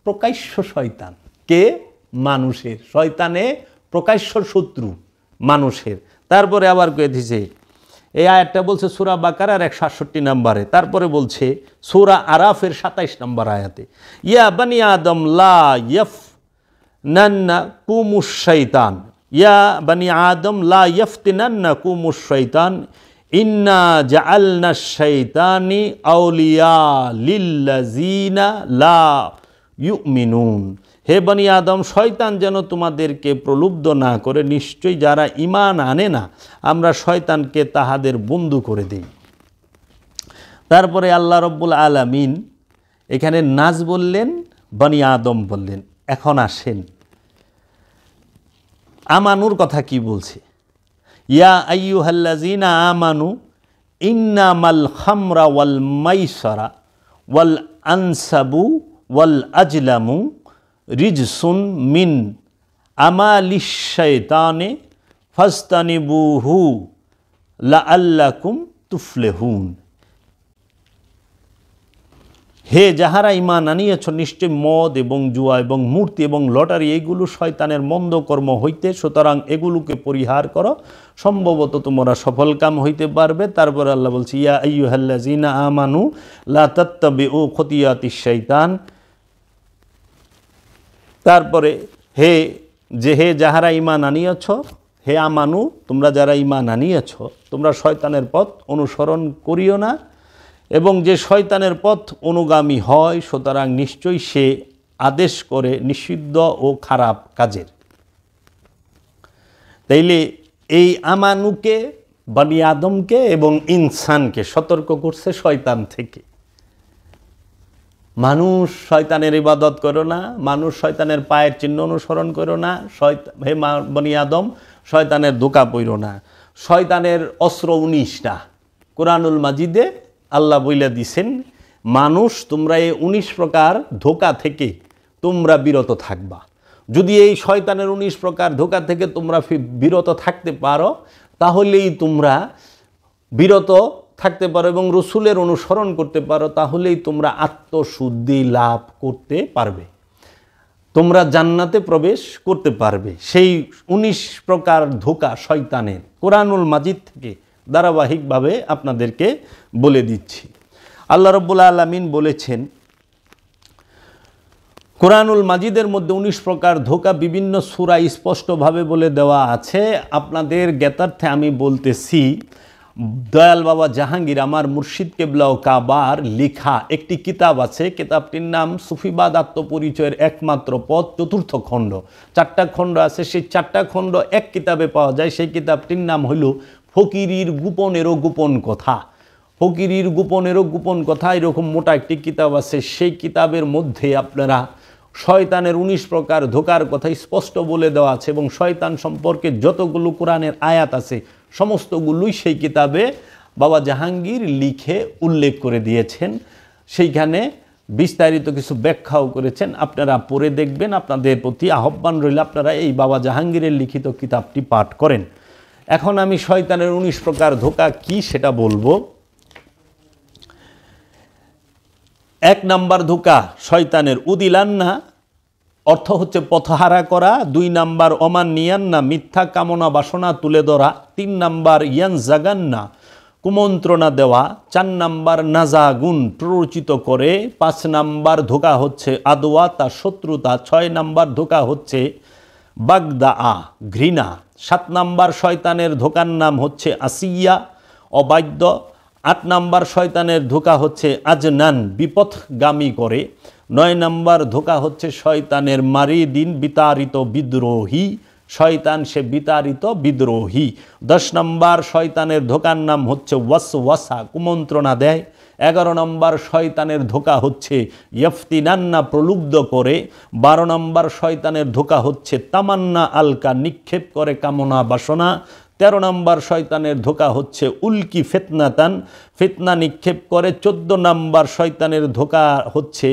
প্রকাশ্য শয়তান কে? মানুষের। শয়তানে প্রকাশ্য শত্রু মানুষের। তারপরে আবার কয়ে দিছে, এই আয়াতটা বলছে সূরা বাকারার 167 নম্বরে, তারপরে বলছে সূরা আরাফের 27 নম্বর আয়াতে, ইয়া বানি আদম লা ইয়াফতিনান্নাকুমুশ শাইতান, ইয়া বানি আদম লা ইয়াফতিনান্নাকুমুশ শাইতান ইন্না জাআলনাশ শাইতানি আউলিয়া লিল্লাযিনা লা ইউমিনুন। হে বনি আদম, শয়তান যেন তোমাদেরকে প্রলুব্ধ না করে, নিশ্চয়ই যারা ঈমান আনে না আমরা শয়তানকে তাহাদের বন্ধু করে দেই। তারপরে আল্লাহ রব্বুল আলামিন এখানে নাজ বললেন, বনি আদম বললেন। এখন আসেন আমানুর কথা কি বলছে, ইয়া আইয়ুহাল্লাযিনা আমানু ইন্নামাল খামরা ওয়াল মাইসারা ওয়াল আনসাবু ওয়াল আজলামু রিজসুন মিন আমালিশ শাইতানে ফাজতানিবুহু লাআল্লাকুম তুফলিহুন। হে যাহারা ঈমান আনিয়াছ, নিশ্চয় মদ এবং জুয়া এবং মূর্তি এবং লটারি এগুলো শয়তানের মন্দ কর্ম হইতে, সুতরাং এগুলোকে পরিহার করো, সম্ভবত তোমরা সফলকাম হইতে পারবে। তারপর আল্লাহ বলছে, ইয়া আইয়ুহাল্লাযিনা আমানু লা তাত্তাবিউ খুতিয়াতিশ শাইতান। তারপরে হে যাহারা ঈমান আনিয়াছ, হে আমানু, তোমরা যারা ঈমান আনিয়াছ, তোমরা শয়তানের পথ অনুসরণ করিও না, এবং যে শয়তানের পথ অনুগামী হয় সুতরাং নিশ্চয়ই সে আদেশ করে নিষিদ্ধ ও খারাপ কাজের। তাইলে এই আমানুকে, বনি আদমকে এবং ইনসানকে সতর্ক করছে শয়তান থেকে। মানুষ শয়তানের ইবাদত করো না, মানুষ শয়তানের পায়ের চিহ্ন অনুসরণ করো না, হে বনি আদম শয়তানের ধোঁকা পড়ো না। শয়তানের অস্ত্র 19টা কোরআনুল মাজিদে আল্লাহ বইলা দিছেন, মানুষ তোমরা এই 19 প্রকার ধোঁকা থেকে তোমরা বিরত থাকবা। যদি এই শয়তানের 19 প্রকার ধোঁকা থেকে তোমরা বিরত থাকতে পারো, তাহলেই তোমরা বিরত থাকতে পারো এবং রসুলের অনুসরণ করতে পারো, তাহলেই তোমরা আত্মশুদ্ধি লাভ করতে পারবে, তোমরা জান্নাতে প্রবেশ করতে পারবে। সেই 19 প্রকার ধোঁকা শয়তানের কোরআনুল মাজিদ থেকে ধারাবাহিকভাবে আপনাদেরকে বলে দিচ্ছি। আল্লাহ রাব্বুল আলামিন বলেছেন কোরআনুল মাজিদের মধ্যে 19 প্রকার ধোঁকা বিভিন্ন সূরায় স্পষ্টভাবে বলে দেওয়া আছে। আপনাদের জ্ঞাতার্থে আমি বলতেছি, দয়াল বাবা জাহাঙ্গীর আমার মুর্শিদ কেবলা ও কাবার লেখা একটি কিতাব আছে। কিতাবটির নাম সুফিবাদ আত্মপরিচয়ের একমাত্র পথ, 4র্থ খণ্ড। 4টা খণ্ড আছে, সেই 4টা খণ্ড এক কিতাবে পাওয়া যায়। সেই কিতাবটির নাম হইল ফকিরির গোপনেরও গোপন কথা। ফকিরির গোপনেরও গোপন কথা, এরকম মোটা একটি কিতাব আছে। সেই কিতাবের মধ্যে আপনারা শয়তানের 19 প্রকার ধোঁকার কথা স্পষ্ট বলে দেওয়া আছে, এবং শয়তান সম্পর্কে যতগুলো কোরআনের আয়াত আছে সমস্তগুলোই সেই কিতাবে বাবা জাহাঙ্গীর লিখে উল্লেখ করে দিয়েছেন। সেইখানে বিস্তারিত কিছু ব্যাখ্যাও করেছেন, আপনারা পড়ে দেখবেন। আপনাদের প্রতি আহ্বান রইল আপনারা এই বাবা জাহাঙ্গীরের লিখিত কিতাবটি পাঠ করেন। এখন আমি শয়তানের 19 প্রকার ধোঁকা কি সেটা বলবো। 1 নাম্বার ধোঁকা শয়তানের উদিলান্না, অর্থ হচ্ছে পথহারা করা। 2 নাম্বার অমান নিয়ান্না, মিথ্যা কামনা বাসনা তুলে ধরা। 3 নাম্বার ইয়ান জাগান্না, কুমন্ত্রণা দেওয়া। 4 নাম্বার নাজাগুন, প্ররোচিত করে। 5 নাম্বার ধোঁকা হচ্ছে আদোয়া, তা শত্রুতা। 6 নাম্বার ধোঁকা হচ্ছে বাগদা, ঘৃণা। 7 নাম্বার শয়তানের ধোঁকার নাম হচ্ছে আসিয়া, অবাধ্য। 8 নাম্বার শয়তানের ধোঁকা হচ্ছে আজনান, বিপথগামী করে। 9 নাম্বার ধোঁকা হচ্ছে শয়তানের মারিদিন, বিতাড়িত বিদ্রোহী। শয়তান সে বিতাড়িত বিদ্রোহী। 10 নাম্বার শয়তানের ধোঁকার নাম হচ্ছে ওয়াসওয়াসা, কুমন্ত্রণা দেয়। 11 নম্বর শয়তানের ধোঁকা হচ্ছে ইফতিনান্না, প্রলুব্ধ করে। 12 নম্বর শয়তানের ধোঁকা হচ্ছে তামান্না আলকা, নিক্ষেপ করে কামনা বাসনা। 13 নম্বর শয়তানের ধোঁকা হচ্ছে উল্কি ফিতনাতান, ফিতনা নিক্ষেপ করে। 14 নম্বর শয়তানের ধোঁকা হচ্ছে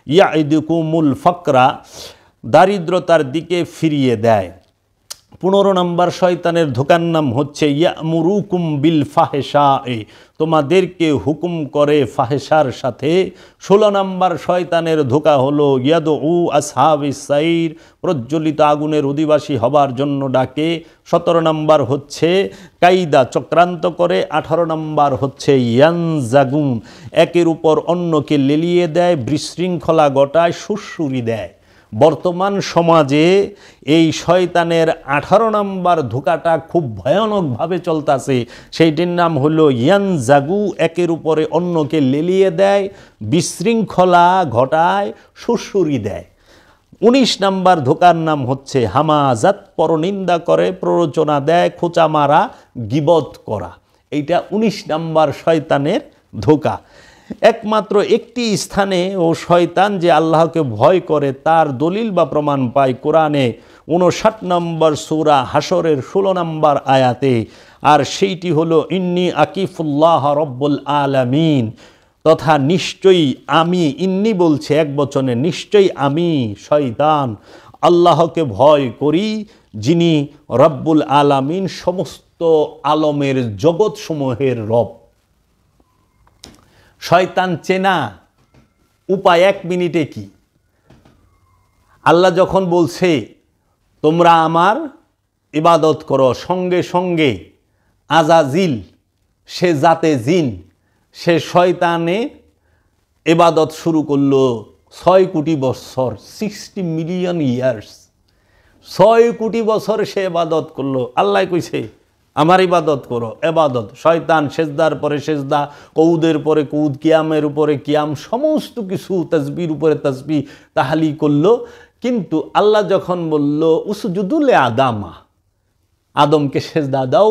ইয়াইদুকুমুল ফাকরা, দারিদ্রতার দিকে ফিরিয়ে দেয়। 15 নম্বর শয়তানের ধোঁকার নাম হচ্ছে ইয়ামুরুকুম বিল ফাহেশায়ে, তোমাদেরকে হুকুম করে ফাহেশার সাথে। 16 নম্বর শয়তানের ধোঁকা হলো ইয়াদউ আসহাবিস সাইর, প্রজ্বলিত আগুনের অধিবাসী হবার জন্য ডাকে। 17 নম্বর হচ্ছে কায়দা, চক্রান্ত করে। 18 নম্বর হচ্ছে ইয়ানজাগুম, একের উপর অন্যকে লেলিয়ে দেয়, বিশৃঙ্খলা ঘটায়, সুরসুরি দেয়। বর্তমান সমাজে এই শয়তানের 18 নম্বর ধোঁকাটা খুব ভয়ানকভাবে চলতেছে। সেইটির নাম হলো ইয়ানজাগু, একের উপরে অন্যকে লেলিয়ে দেয়, বিশৃঙ্খলা ঘটায়, সুরসুরি দেয়। 19 নম্বর ধোঁকার নাম হচ্ছে হামাজাত, পরনিন্দা করে, প্ররোচনা দেয়, খোঁচা মারা, গীবত করা। এইটা 19 নম্বর শয়তানের ধোঁকা। একমাত্র একটি স্থানে ও শয়তান যে আল্লাহকে ভয় করে তার দলিল বা প্রমাণ পায় কোরআনে 59 নম্বর সূরা হাশরের 16 নম্বর আয়াতে, আর সেইটি হলো ইন্নি আকিফুল্লাহ রব্বুল আলামিন, তথা নিশ্চয়ই আমি, ইন্নি বলছে এক বচনে, নিশ্চয়ই আমি শয়তান আল্লাহকে ভয় করি, যিনি রব্বুল আলামিন, সমস্ত আলমের জগৎসমূহের রব। শয়তান চেনা উপায় 1 মিনিটে কি? আল্লাহ যখন বলছে তোমরা আমার ইবাদত করো, সঙ্গে সঙ্গে আজাজিল, সে জাতে জিন, সে শয়তানের ইবাদত শুরু করলো 6 কোটি বছর, 60 মিলিয়ন ইয়ার্স। 6 কোটি বছর সে ইবাদত করলো। আল্লাহ কইছে আমার ইবাদত করো, এবাদত। শয়তান সেজদার পরে সেজদা, কৌদের পরে কৌদ, কিয়ামের উপরে কিয়াম, সমস্ত কিছু তাসবির উপরে তাসবি তাহালি করলো। কিন্তু আল্লাহ যখন বলল উসজুদুলে আদামা, আদমকে সেজদা দাও,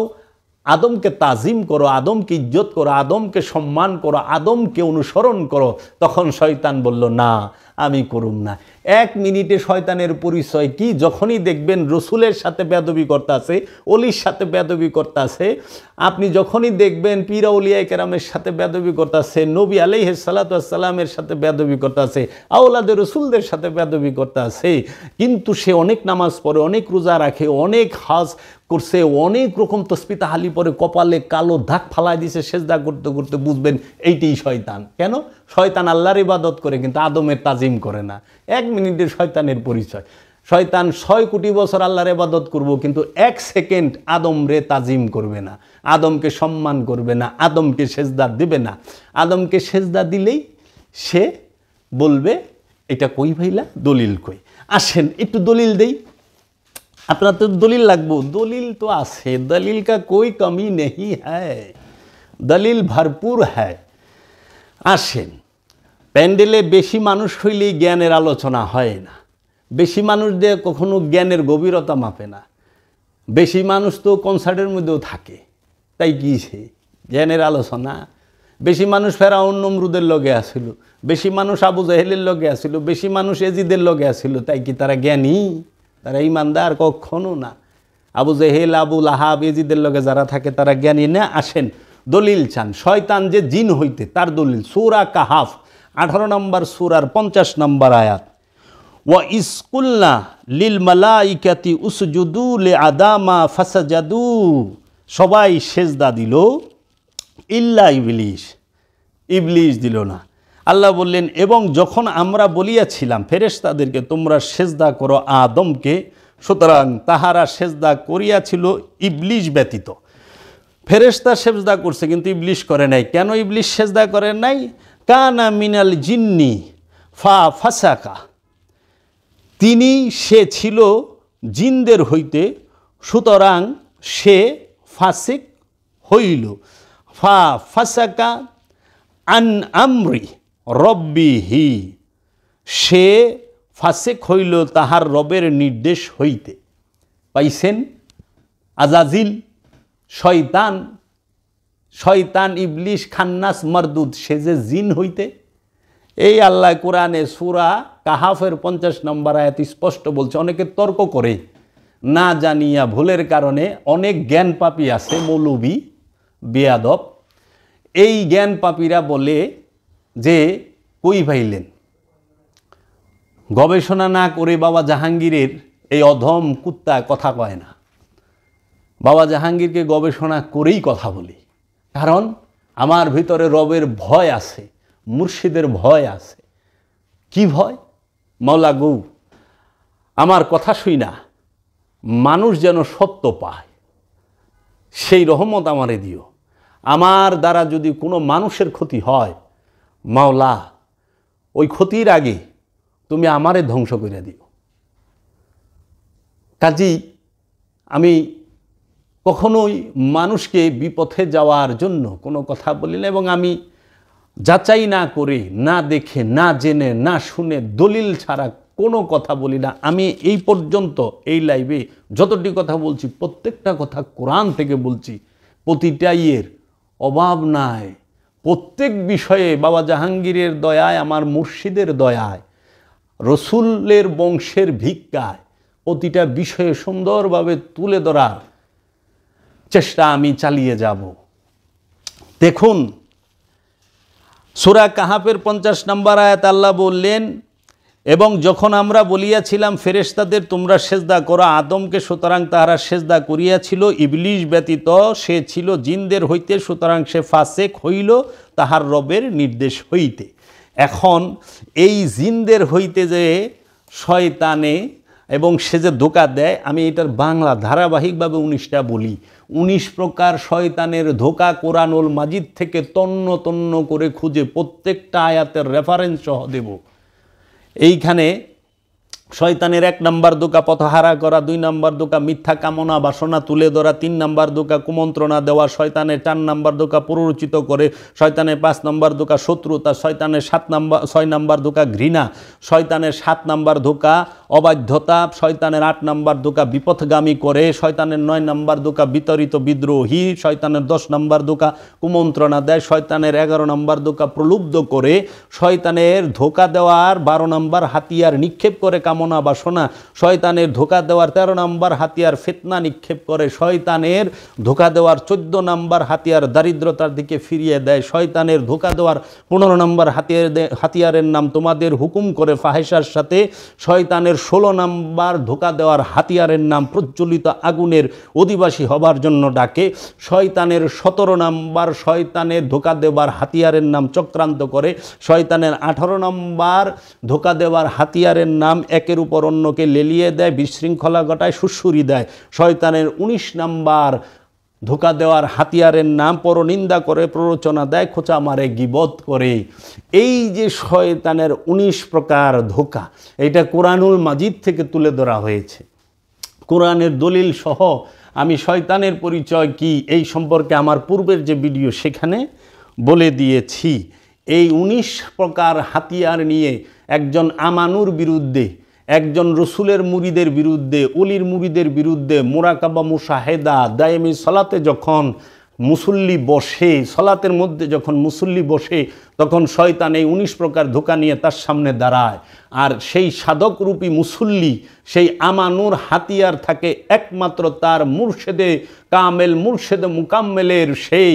আদমকে তাজিম করো, আদমকে ইজ্জত করো, আদমকে সম্মান করো, আদমকে অনুসরণ করো, তখন শয়তান বলল না, আমি করুম না। 1 মিনিটে শয়তানের পরিচয় কি? যখনই দেখবেন রসুলের সাথে বেয়াদবি করতেছে, অলির সাথে বেয়াদবি করতেছে, আপনি যখনই দেখবেন পীর আউলিয়া কেরামের সাথে বেয়াদবি করতেছে, নবী আলাইহিস সালাতু ওয়াস সালামের সাথে বেয়াদবি করতেছে, আওলাদে রসুলদের সাথে বেয়াদবি করতেছে, কিন্তু সে অনেক নামাজ পড়ে, অনেক রোজা রাখে, অনেক হজ করছে, অনেক রকম তসবিহ তাহলি পরে, কপালে কালো দাগ ফালাই দিছে সেজদা করতে করতে, বুঝবেন এইটাই শয়তান। কেন? শয়তান আল্লাহর ইবাদত করে কিন্তু আদমের তাজিম করে না। 1 মিনিটের শয়তানের পরিচয়। শয়তান 6 কোটি বছর আল্লাহর ইবাদত করব, কিন্তু 1 সেকেন্ড আদমরে তাজিম করবে না, আদমকে সম্মান করবে না, আদমকে সেজদা দিবে না। আদমকে সেজদা দিলেই সে বলবে এটা কই ভাইলা, দলিল কই, আসেন একটু দলিল দেই। আপনার তো দলিল লাগবো, দলিল তো আছে, দলিল কা কোই কমি নেই হ্যায়, দলিল ভরপুর হ্যায়। আসেন, প্যান্ডেলে বেশি মানুষ হইলেই জ্ঞানের আলোচনা হয় না, বেশি মানুষ দিয়ে কখনো জ্ঞানের গভীরতা মাপে না। বেশি মানুষ তো কনসার্টের মধ্যেও থাকে, তাই কি সে জ্ঞানের আলোচনা? বেশি মানুষ ফেরাউন নমরুদের লগে আসিল, বেশি মানুষ আবু জাহেলের লগে আসিল, বেশি মানুষ এজিদের লগে আসিল, তাই কি তারা জ্ঞানী? তারা ইমানদার? কখনো না। আবু জাহেল, আবু লাহাব, এজিদের লগে যারা থাকে তারা জ্ঞানী না। আসেন দলিল চান, শয়তান যে জিন হইতে, তার দলিল সূরা কাহাফ 18 নম্বর সূরার 50 নম্বর আয়াত, ওয়া ইসকুল্লা লিল মালাইকাতি উসজুদু লি আদামা ফাসাজাদু, সবাই সেজদা দিল ইল্লা ইবলিস, ইবলিস দিল না। আল্লাহ বললেন এবং যখন আমরা বলিয়াছিলাম ফেরেশতাদেরকে তোমরা সেজদা করো আদমকে, সুতরাং তাহারা সেজদা করিয়াছিল ইবলিস ব্যতীত। ফেরেশতা সেজদা করছে কিন্তু ইবলিস করে নাই। কেন ইবলিস সেজদা করে নাই? কানা মিনাল জিন্নি ফা ফাসাকা, সে ছিল জিনদের হইতে, সুতরাং সে ফাসিক হইল। ফা ফাসাকা আন আমরি রব্বিহি, সে ফাসিক হইল তাহার রবের নির্দেশ হইতে। পাইছেন? আজাজিল শয়তান শয়তান ইবলিশ খান্নাস মারদুদ, সে যে জিন হইতে। এই আল্লাহ কোরআনে সূরা কাহাফের 50 নম্বর আয়াত স্পষ্ট বলছে। অনেকে তর্ক করে না জানিয়া ভুলের কারণে, অনেক জ্ঞান পাপী আছে মৌলবী বেয়াদব, এই জ্ঞান পাপীরা বলে যে কই পাইলেন, গবেষণা না করে বাবা জাহাঙ্গীরের এই অধম কুত্তা কথা কয় না। বাবা জাহাঙ্গীরকে গবেষণা করেই কথা বলি, কারণ আমার ভিতরে রবের ভয় আছে, মুর্শিদের ভয় আছে। কি ভয়? মাওলা গৌ আমার কথা শুই না মানুষ যেন সত্য পায়, সেই রহমত আমারে দিও। আমার দ্বারা যদি কোনো মানুষের ক্ষতি হয়, মাওলা ওই ক্ষতির আগে তুমি আমারে ধ্বংস করে দিও। কাজেই আমি কখনোই মানুষকে বিপথে যাওয়ার জন্য কোনো কথা বলি না, এবং আমি যাচাই না করে, না দেখে, না জেনে, না শুনে, দলিল ছাড়া কোনো কথা বলি না। আমি এই পর্যন্ত এই লাইভে যতটি কথা বলছি প্রত্যেকটা কথা কোরআন থেকে বলছি, প্রতিটাই এর অভাব নাই। প্রত্যেক বিষয়ে বাবা জাহাঙ্গীরের দয়ায়, আমার মুর্শিদের দয়ায়, রসুলের বংশের ভিক্ষায় প্রতিটা বিষয়ে সুন্দরভাবে তুলে ধরার চেষ্টা আমি চালিয়ে যাব। দেখুন সূরা কাহাফের 50 নম্বর আয়াত আল্লাহ বললেন, এবং যখন আমরা বলিয়াছিলাম ফেরেশতাদের তোমরা সেজদা করো আদমকে, সুতরাং তাহারা সেজদা করিয়াছিল, ইবলিশ ব্যতীত সে ছিল জিনদের হইতে, সুতরাং সে ফাসেক হইল তাহার রবের নির্দেশ হইতে। এখন এই জিনদের হইতে যে শয়তানে এবং সে যে ধোঁকা দেয়, আমি এটার বাংলা ধারাবাহিকভাবে 19টা বলি। 19 প্রকার শয়তানের ধোঁকা কোরআনুল মাজিদ থেকে তন্ন তন্ন করে খুঁজে প্রত্যেকটা আয়াতের রেফারেন্স সহ দেব। এইখানে শয়তানের 1 নম্বর ধোঁকা পথহারা করা, 2 নম্বর ধোঁকা মিথ্যা কামনা বাসনা তুলে ধরা, 3 নম্বর ধোঁকা কুমন্ত্রণা দেওয়া, শয়তানের 4 নম্বর ধোঁকা প্ররোচিত করে, শয়তানের 5 নম্বর ধোঁকা শত্রুতা, শয়তানের 6 নম্বর ধোঁকা ঘৃণা, শয়তানের 7 নম্বর ধোঁকা অবাধ্যতা, শয়তানের 8 নম্বর ধোঁকা বিপথগামী করে, শয়তানের 9 নম্বর ধোঁকা বিতরিত বিদ্রোহী, শয়তানের 10 নম্বর ধোঁকা কুমন্ত্রণা দেয়, শয়তানের 11 নম্বর ধোঁকা প্রলুব্ধ করে, শয়তানের ধোঁকা দেওয়ার 12 নম্বর হাতিয়ার নিক্ষেপ করে কামনা বাসনা, শয়তানের ধোঁকা দেওয়ার 13 নম্বর হাতিয়ার ফিতনা নিক্ষেপ করে, শয়তানের ধোঁকা দেওয়ার 14 নম্বর হাতিয়ার দারিদ্রতার দিকে ফিরিয়ে দেয়, শয়তানের ধোঁকা দেওয়ার 15 নম্বর হাতিয়ারের নাম তোমাদের হুকুম করে ফাহেসার সাথে, শয়তানের 16 নম্বর ধোঁকা দেওয়ার হাতিয়ারের নাম প্রজ্বলিত আগুনের অধিবাসী হবার জন্য ডাকে, শয়তানের 17 নম্বর শয়তানের ধোঁকা দেওয়ার হাতিয়ারের নাম চক্রান্ত করে, শয়তানের 18 নম্বর ধোঁকা দেওয়ার হাতিয়ারের নাম একের উপর অন্যকে লেলিয়ে দেয়, বিশৃঙ্খলা ঘটায়, সুরসুরি দেয়, শয়তানের 19 নম্বর ধোঁকা দেওয়ার হাতিয়ারের নাম পরনিন্দা করে, প্ররোচনা দেয়, খোঁচা মারে, গীবত করে। এই যে শয়তানের 19 প্রকার ধোঁকা, এটা কোরআনুল মাজিদ থেকে তুলে ধরা হয়েছে। কোরআনের দলিল সহ আমি শয়তানের পরিচয় কি এই সম্পর্কে আমার পূর্বের যে ভিডিও সেখানে বলে দিয়েছি। এই 19 প্রকার হাতিয়ার নিয়ে একজন আমানুর বিরুদ্ধে, একজন রসুলের মুরিদের বিরুদ্ধে, অলির মুরিদের বিরুদ্ধে মোরাকাবা মুশাহেদা দায়েমি সলাতে যখন মুসল্লি বসে, সলাতের মধ্যে যখন মুসল্লি বসে, তখন শয়তান এই 19 প্রকার ধোঁকা নিয়ে তার সামনে দাঁড়ায়। আর সেই সাধকরূপী মুসল্লি, সেই আমানুর হাতিয়ার থাকে একমাত্র তার মুর্শেদে কামেল, মুর্শেদে মুকাম্মেলের সেই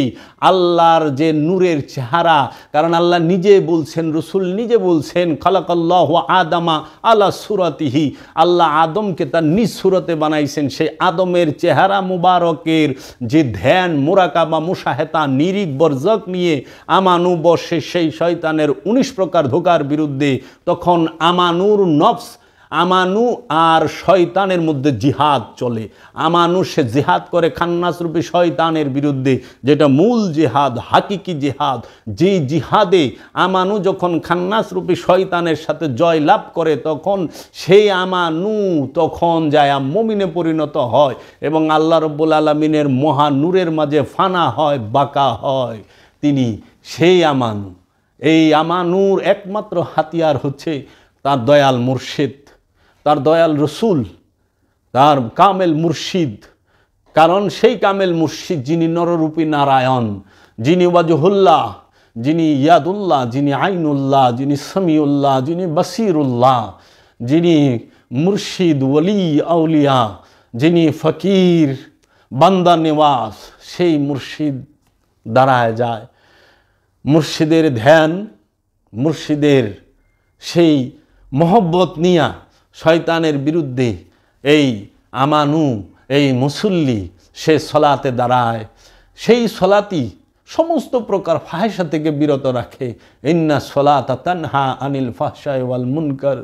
আল্লাহর যে নূরের চেহারা। কারণ আল্লাহ নিজে বলছেন, রসুল নিজে বলছেন, খালাকাল্লাহু আদামা আলা সুরাতিহি, আল্লাহ আদমকে তার নিজ সুরতে বানাইছেন। সেই আদমের চেহারা মুবারকের যে ধ্যান, মোরাকাবা মুশাহেদা নিরিখ বরজক নিয়ে আমানু বসে সেই শয়তানের 19 প্রকার ধোঁকার বিরুদ্ধে। তখন আমানুর নফস, আমানু আর শয়তানের মধ্যে জিহাদ চলে। আমানু সে জিহাদ করে খান্নাসরূপী শয়তানের বিরুদ্ধে, যেটা মূল জিহাদ, হাকিকি জিহাদ। যেই জিহাদে আমানু যখন খান্নাসরূপী শয়তানের সাথে জয় লাভ করে, তখন সেই আমানু তখন যায় মুমিনে পরিণত হয় এবং আল্লাহ রব্বুল আলামিনের মহা নূরের মাঝে ফানা হয়, বাঁকা হয়। তিনি সেই আমানু। এই আমানুর একমাত্র হাতিয়ার হচ্ছে তার দয়াল মুর্শিদ, তার দয়াল রসুল, তার কামেল মুর্শিদ। কারণ সেই কামেল মুর্শিদ যিনি নররূপী নারায়ণ, যিনি ওয়াজহুল্লাহ, যিনি ইয়াদুল্লাহ, যিনি আইনুল্লাহ, যিনি সামিউল্লাহ, যিনি বাসিরুল্লাহ, যিনি মুর্শিদ ওলি আউলিয়া, যিনি ফকির বান্দা নেওয়াজ, সেই মুর্শিদ দাঁড়ায় যায়। মুর্শিদের ধ্যান, মুর্শিদের সেই মহব্বত নিয়া শয়তানের বিরুদ্ধে এই আমানু, এই মুসল্লি সে সলাতে দাঁড়ায়। সেই সলাতি সমস্ত প্রকার ফাহেসা থেকে বিরত রাখে। ইন্না সলাতা তানহা আনিল ফাহশাই ওয়াল মুনকার,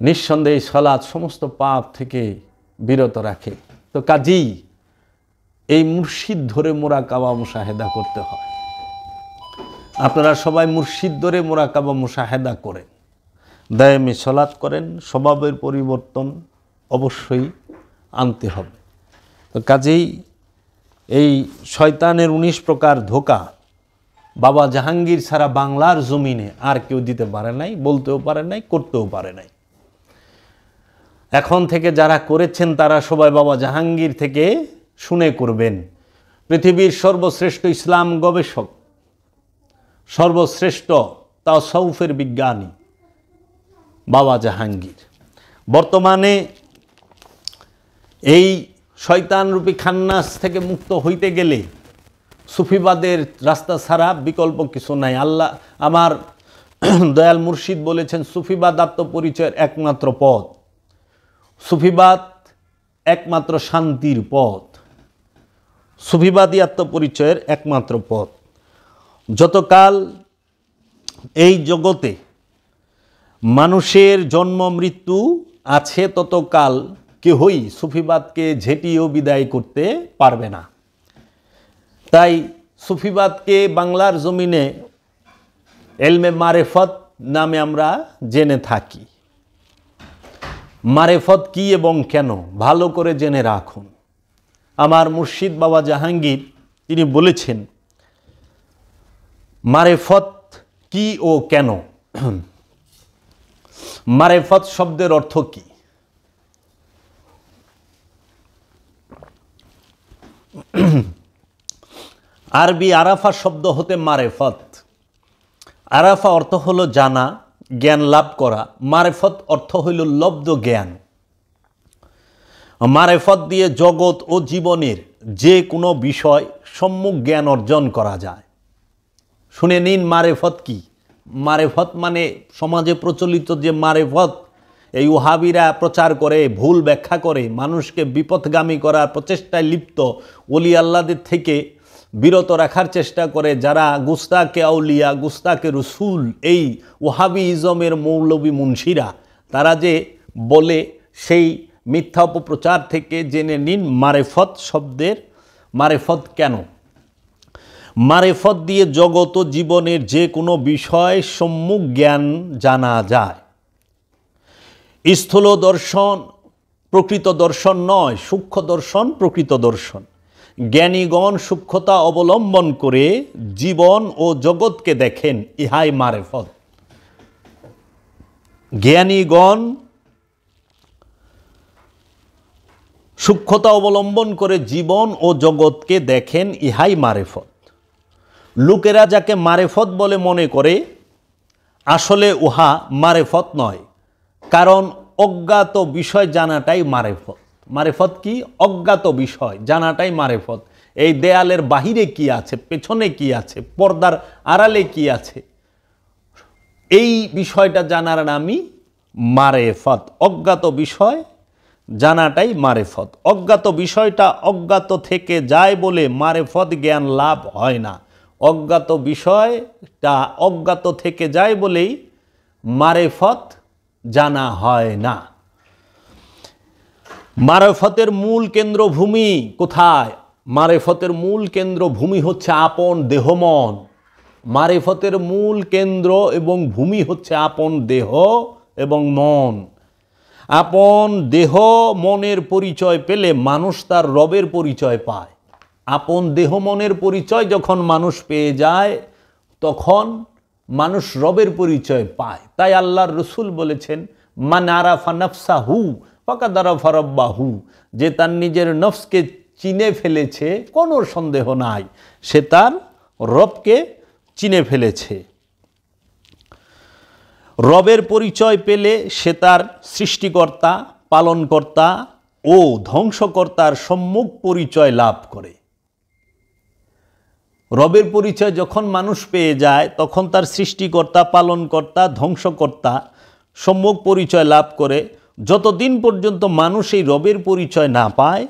নিঃসন্দেহে সলাত সমস্ত পাপ থেকে বিরত রাখে। তো কাজেই এই মুর্শিদ ধরে মুরাকাবা মুশাহেদা করতে হয়। আপনারা সবাই মুর্শিদ ধরে মুরাকাবা মুশাহেদা করেন, দায়েমি সলাত করেন, স্বভাবের পরিবর্তন অবশ্যই আনতে হবে। তো কাজেই এই শয়তানের 19 প্রকার ধোঁকা বাবা জাহাঙ্গীর ছাড়া বাংলার জমিনে আর কেউ দিতে পারে নাই, বলতেও পারে নাই, করতেও পারে নাই। এখন থেকে যারা করেছেন তারা সবাই বাবা জাহাঙ্গীর থেকে শুনে করবেন। পৃথিবীর সর্বশ্রেষ্ঠ ইসলাম গবেষক, সর্বশ্রেষ্ঠ তাওসাউফের বিজ্ঞানী বাবা জাহাঙ্গীর। বর্তমানে এই শয়তানরূপী খান্নাস থেকে মুক্ত হইতে গেলে সুফিবাদের রাস্তা ছাড়া বিকল্প কিছু নাই। আল্লাহ আমার দয়াল মুর্শিদ বলেছেন, সুফিবাদ আত্মপরিচয়ের একমাত্র পথ, সুফিবাদ একমাত্র শান্তির পথ, সুফিবাদী আত্মপরিচয়ের একমাত্র পথ। যতকাল এই জগতে মানুষের জন্ম মৃত্যু আছে ততকাল কেহই সুফিবাদকে ঝেঁটিয়েও বিদায় করতে পারবে না। তাই সুফিবাদকে বাংলার জমিনে এলমে মারেফত নামে আমরা জেনে থাকি। মারেফত কি এবং কেন ভালো করে জেনে রাখুন। আমার মুর্শিদ বাবা জাহাঙ্গীর তিনি বলেছেন মারেফত কি ও কেন। মারেফত শব্দের অর্থ কি? আরবি আরাফা শব্দ হতে মারেফত। আরাফা অর্থ হলো জানা, জ্ঞান লাভ করা। মারেফত অর্থ হইল লব্ধ জ্ঞান। মারেফত দিয়ে জগৎ ও জীবনের যে কোনো বিষয় সম্যক জ্ঞান অর্জন করা যায়। শুনে নিন মারেফত কি। মারেফত মানে সমাজে প্রচলিত যে মারেফত এই ওহাবিরা প্রচার করে, ভুল ব্যাখ্যা করে, মানুষকে বিপথগামী করার প্রচেষ্টায় লিপ্ত, ওলি আল্লাহদের থেকে বিরত রাখার চেষ্টা করে যারা গুস্তাকে আউলিয়া, গুস্তাকে রসুল, এই ওহাবি ইজমের মৌলবী মুন্সিরা, তারা যে বলে সেই মিথ্যা অপপ্রচার থেকে জেনে নিন মারেফত শব্দের মারেফত কেন। মারেফত দিয়ে জগৎ ও জীবনের যে কোনো বিষয় সম্যক জ্ঞান জানা যায়। স্থূল দর্শন প্রকৃত দর্শন নয়, সূক্ষ্ম দর্শন প্রকৃত দর্শন। জ্ঞানীগণ সূক্ষ্মতা অবলম্বন করে জীবন ও জগৎকে দেখেন, ইহাই মারেফত। জ্ঞানীগণ সূক্ষ্মতা অবলম্বন করে জীবন ও জগৎকে দেখেন, ইহাই মারেফত। লোকেরা যাকে মারেফত বলে মনে করে আসলে উহা মারেফত নয়, কারণ অজ্ঞাত বিষয় জানাটাই মারেফত। মারেফত কি? অজ্ঞাত বিষয় জানাটাই মারেফত। এই দেয়ালের বাহিরে কি আছে, পেছনে কি আছে, পর্দার আড়ালে কি আছে, এই বিষয়টা জানার নামই মারেফত। অজ্ঞাত বিষয় জানাটাই মারেফত। অজ্ঞাত বিষয়টা অজ্ঞাত থেকে যায় বলে মারেফত জ্ঞান লাভ হয় না। অজ্ঞাত বিষয়টা অজ্ঞাত থেকে যায় বলেই মারেফত জানা হয় না। মারেফতের মূল কেন্দ্রভূমি কোথায়? মারেফতের মূল কেন্দ্রভূমি হচ্ছে আপন দেহ মন। মারেফতের মূল কেন্দ্র এবং ভূমি হচ্ছে আপন দেহ এবং মন। আপন দেহ মনের পরিচয় পেলে মানুষ তার রবের পরিচয় পায়। আপন দেহ মনের পরিচয় যখন মানুষ পেয়ে যায় তখন মানুষ রবের পরিচয় পায়। তাই আল্লাহর রসুল বলেছেন, মান আরাফা নাফসাহু ফাকাদ আরাফা রাব্বাহু, যে তার নিজের নফসকে চিনে ফেলেছে, কোনো সন্দেহ নাই, সে তার রবকে চিনে ফেলেছে। রবের পরিচয় পেলে সে তার সৃষ্টিকর্তা, পালনকর্তা ও ধ্বংসকর্তার সম্মুখ পরিচয় লাভ করে। রবের পরিচয় যখন মানুষ পেয়ে যায় তখন তার সৃষ্টিকর্তা, পালনকর্তা, ধ্বংসকর্তা সম্মুখ পরিচয় লাভ করে। যতদিন পর্যন্ত মানুষ এই রবের পরিচয় না পায়,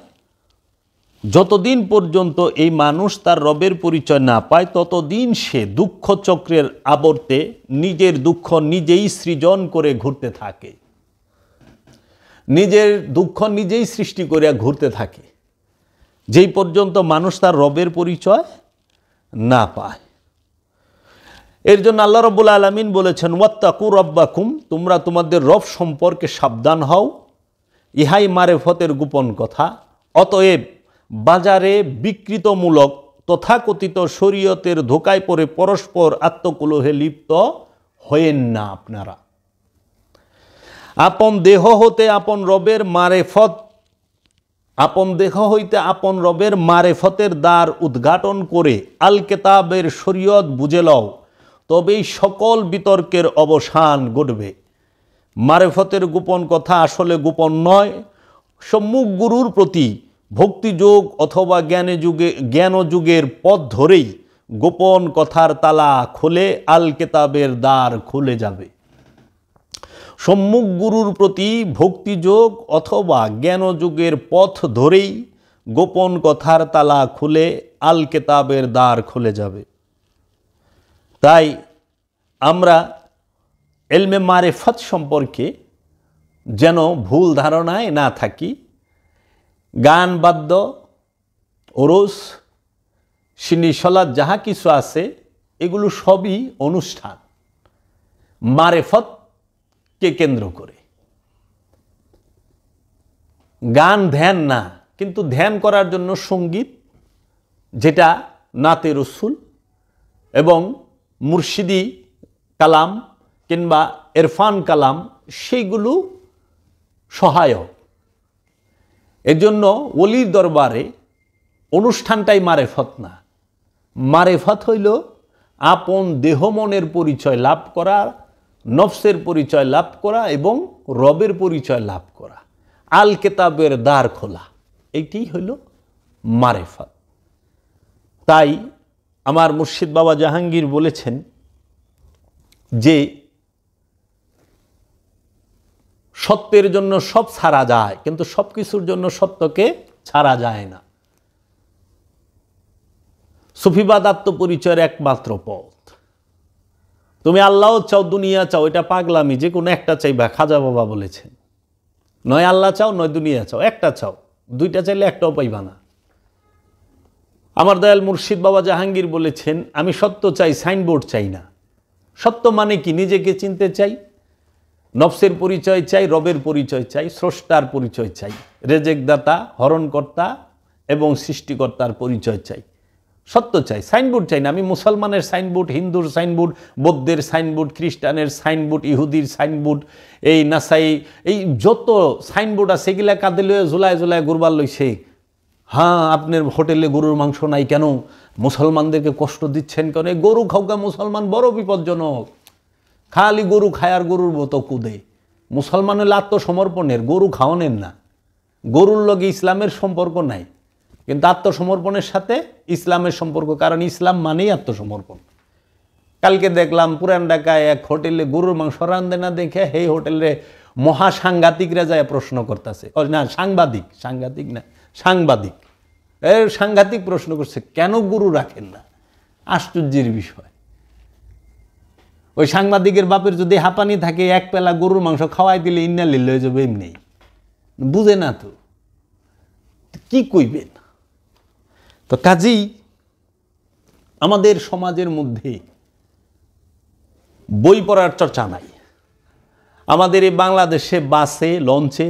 যতদিন পর্যন্ত এই মানুষ তার রবের পরিচয় না পায়, ততদিন সে দুঃখ চক্রের আবর্তে নিজের দুঃখ নিজেই সৃজন করে ঘুরতে থাকে, নিজের দুঃখ নিজেই সৃষ্টি করে ঘুরতে থাকে, যেই পর্যন্ত মানুষ তার রবের পরিচয় না পায়। এর জন্য আল্লাহ রাব্বুল আলামিন বলেছেন, ওয়াত্তাকু রাব্বাকুম, তোমরা তোমাদের রব সম্পর্কে সাবধান হও, ইহাই মারেফতের গোপন কথা। অতএব বাজারে বিকৃতমূলক তথাকথিত শরীয়তের ধোকায় পড়ে পরস্পর আত্মকলহে লিপ্ত হয়েন না। আপনারা আপন দেহ হতে আপন রবের মারেফত, আপন দেহ হইতে আপন রবের মারেফতের দ্বার উদ্ঘাটন করে আল কেতাবের শরীয়ত বুঝে লও, তবেই সকল বিতর্কের অবসান ঘটবে। মারেফতের গোপন কথা আসলে গোপন নয়। সম্মুখ গুরুর প্রতি ভক্তিযোগ অথবা জ্ঞানযুগের পথ ধরেই গোপন কথার তালা খুলে আল কেতাবের দ্বার খুলে যাবে। সম্মুখ গুরুর প্রতি ভক্তিযোগ অথবা জ্ঞানযুগের পথ ধরেই গোপন কথার তালা খুলে আল কেতাবের দ্বার খুলে যাবে। তাই আমরা এলমে মারেফত সম্পর্কে যেন ভুল ধারণায় না থাকি। গান, বাদ্য, ওরস, সিনি, সলাৎ যাহা কিছু আছে এগুলো সবই অনুষ্ঠান মারেফতকে কেন্দ্র করে। গান ধ্যান না, কিন্তু ধ্যান করার জন্য সঙ্গীত, যেটা নাতে রসুল এবং মুর্শিদি কালাম কিংবা ইরফান কালাম, সেইগুলো সহায়ক। এর জন্য ওলির দরবারে অনুষ্ঠানটাই মারেফত না। মারেফত হইল আপন দেহ মনের পরিচয় লাভ করা, নফসের পরিচয় লাভ করা এবং রবের পরিচয় লাভ করা, আল কেতাবের দ্বার খোলা, এইটি হইল মারেফত। তাই আমার মুর্শিদ বাবা জাহাঙ্গীর বলেছেন যে সত্যের জন্য সব ছাড়া যায়, কিন্তু সব কিছুর জন্য সত্যকে ছাড়া যায় না। সুফিবাদ আত্মপরিচয়ের একমাত্র পথ। তুমি আল্লাহ চাও, দুনিয়া চাও, এটা পাগলামি, যে কোনো একটা চাইবা। খাজা বাবা বলেছেন, নয় আল্লাহ চাও নয় দুনিয়া চাও, একটা চাও। দুইটা চাইলে একটাও পাইবা না। আমার দয়াল মুর্শিদ বাবা জাহাঙ্গীর বলেছেন, আমি সত্য চাই, সাইনবোর্ড চাই না। সত্য মানে কি? নিজেকে চিনতে চাই, নফসের পরিচয় চাই, রবের পরিচয় চাই, স্রষ্টার পরিচয় চাই, রেজেকদাতা, হরণকর্তা এবং সৃষ্টিকর্তার পরিচয় চাই। সত্য চাই, সাইনবোর্ড চাই না। আমি মুসলমানের সাইনবোর্ড, হিন্দুর সাইনবোর্ড, বৌদ্ধের সাইনবোর্ড, খ্রিস্টানের সাইনবোর্ড, ইহুদির সাইনবোর্ড, এই নাসাই, এই যত সাইনবোর্ড আছে এগুলা কাঁদে লয়ে জুলায় জুলায় গুরবার লইছে। হ্যাঁ, আপনার হোটেলে গরুর মাংস নাই কেন? মুসলমানদেরকে কষ্ট দিচ্ছেন কেন? গরু খাওয়া মুসলমান বড় বিপজ্জনক। খালি গরু খায় আর গরুর মতো কুদে। মুসলমান হলে আত্মসমর্পণের, গরু খাওয়ানের না। গরুর লগে ইসলামের সম্পর্ক নাই, কিন্তু আত্মসমর্পণের সাথে ইসলামের সম্পর্ক, কারণ ইসলাম মানেই আত্মসমর্পণ। কালকে দেখলাম পুরান ঢাকায় এক হোটেলে গরুর মাংস রান্ধে না দেখে সেই হোটেলে মহা সাংঘাতিকরা যায় প্রশ্ন করতেছে, না সাংঘাতিক না সাংবাদিক, সাংঘাতিক প্রশ্ন করছে, কেন গরু রাখেন না? আশ্চর্যের বিষয়। ওই সাংবাদিকের বাপের যদি হাঁপানি থাকে, এক পেলা গরুর মাংস খাওয়াই দিলে ইন্নালি লয়ে যাবে এমনি। বুঝে না তো কি কইবেন? তো কাজেই আমাদের সমাজের মধ্যে বই পড়ার চর্চা নাই। আমাদের এই বাংলাদেশে বাসে, লঞ্চে,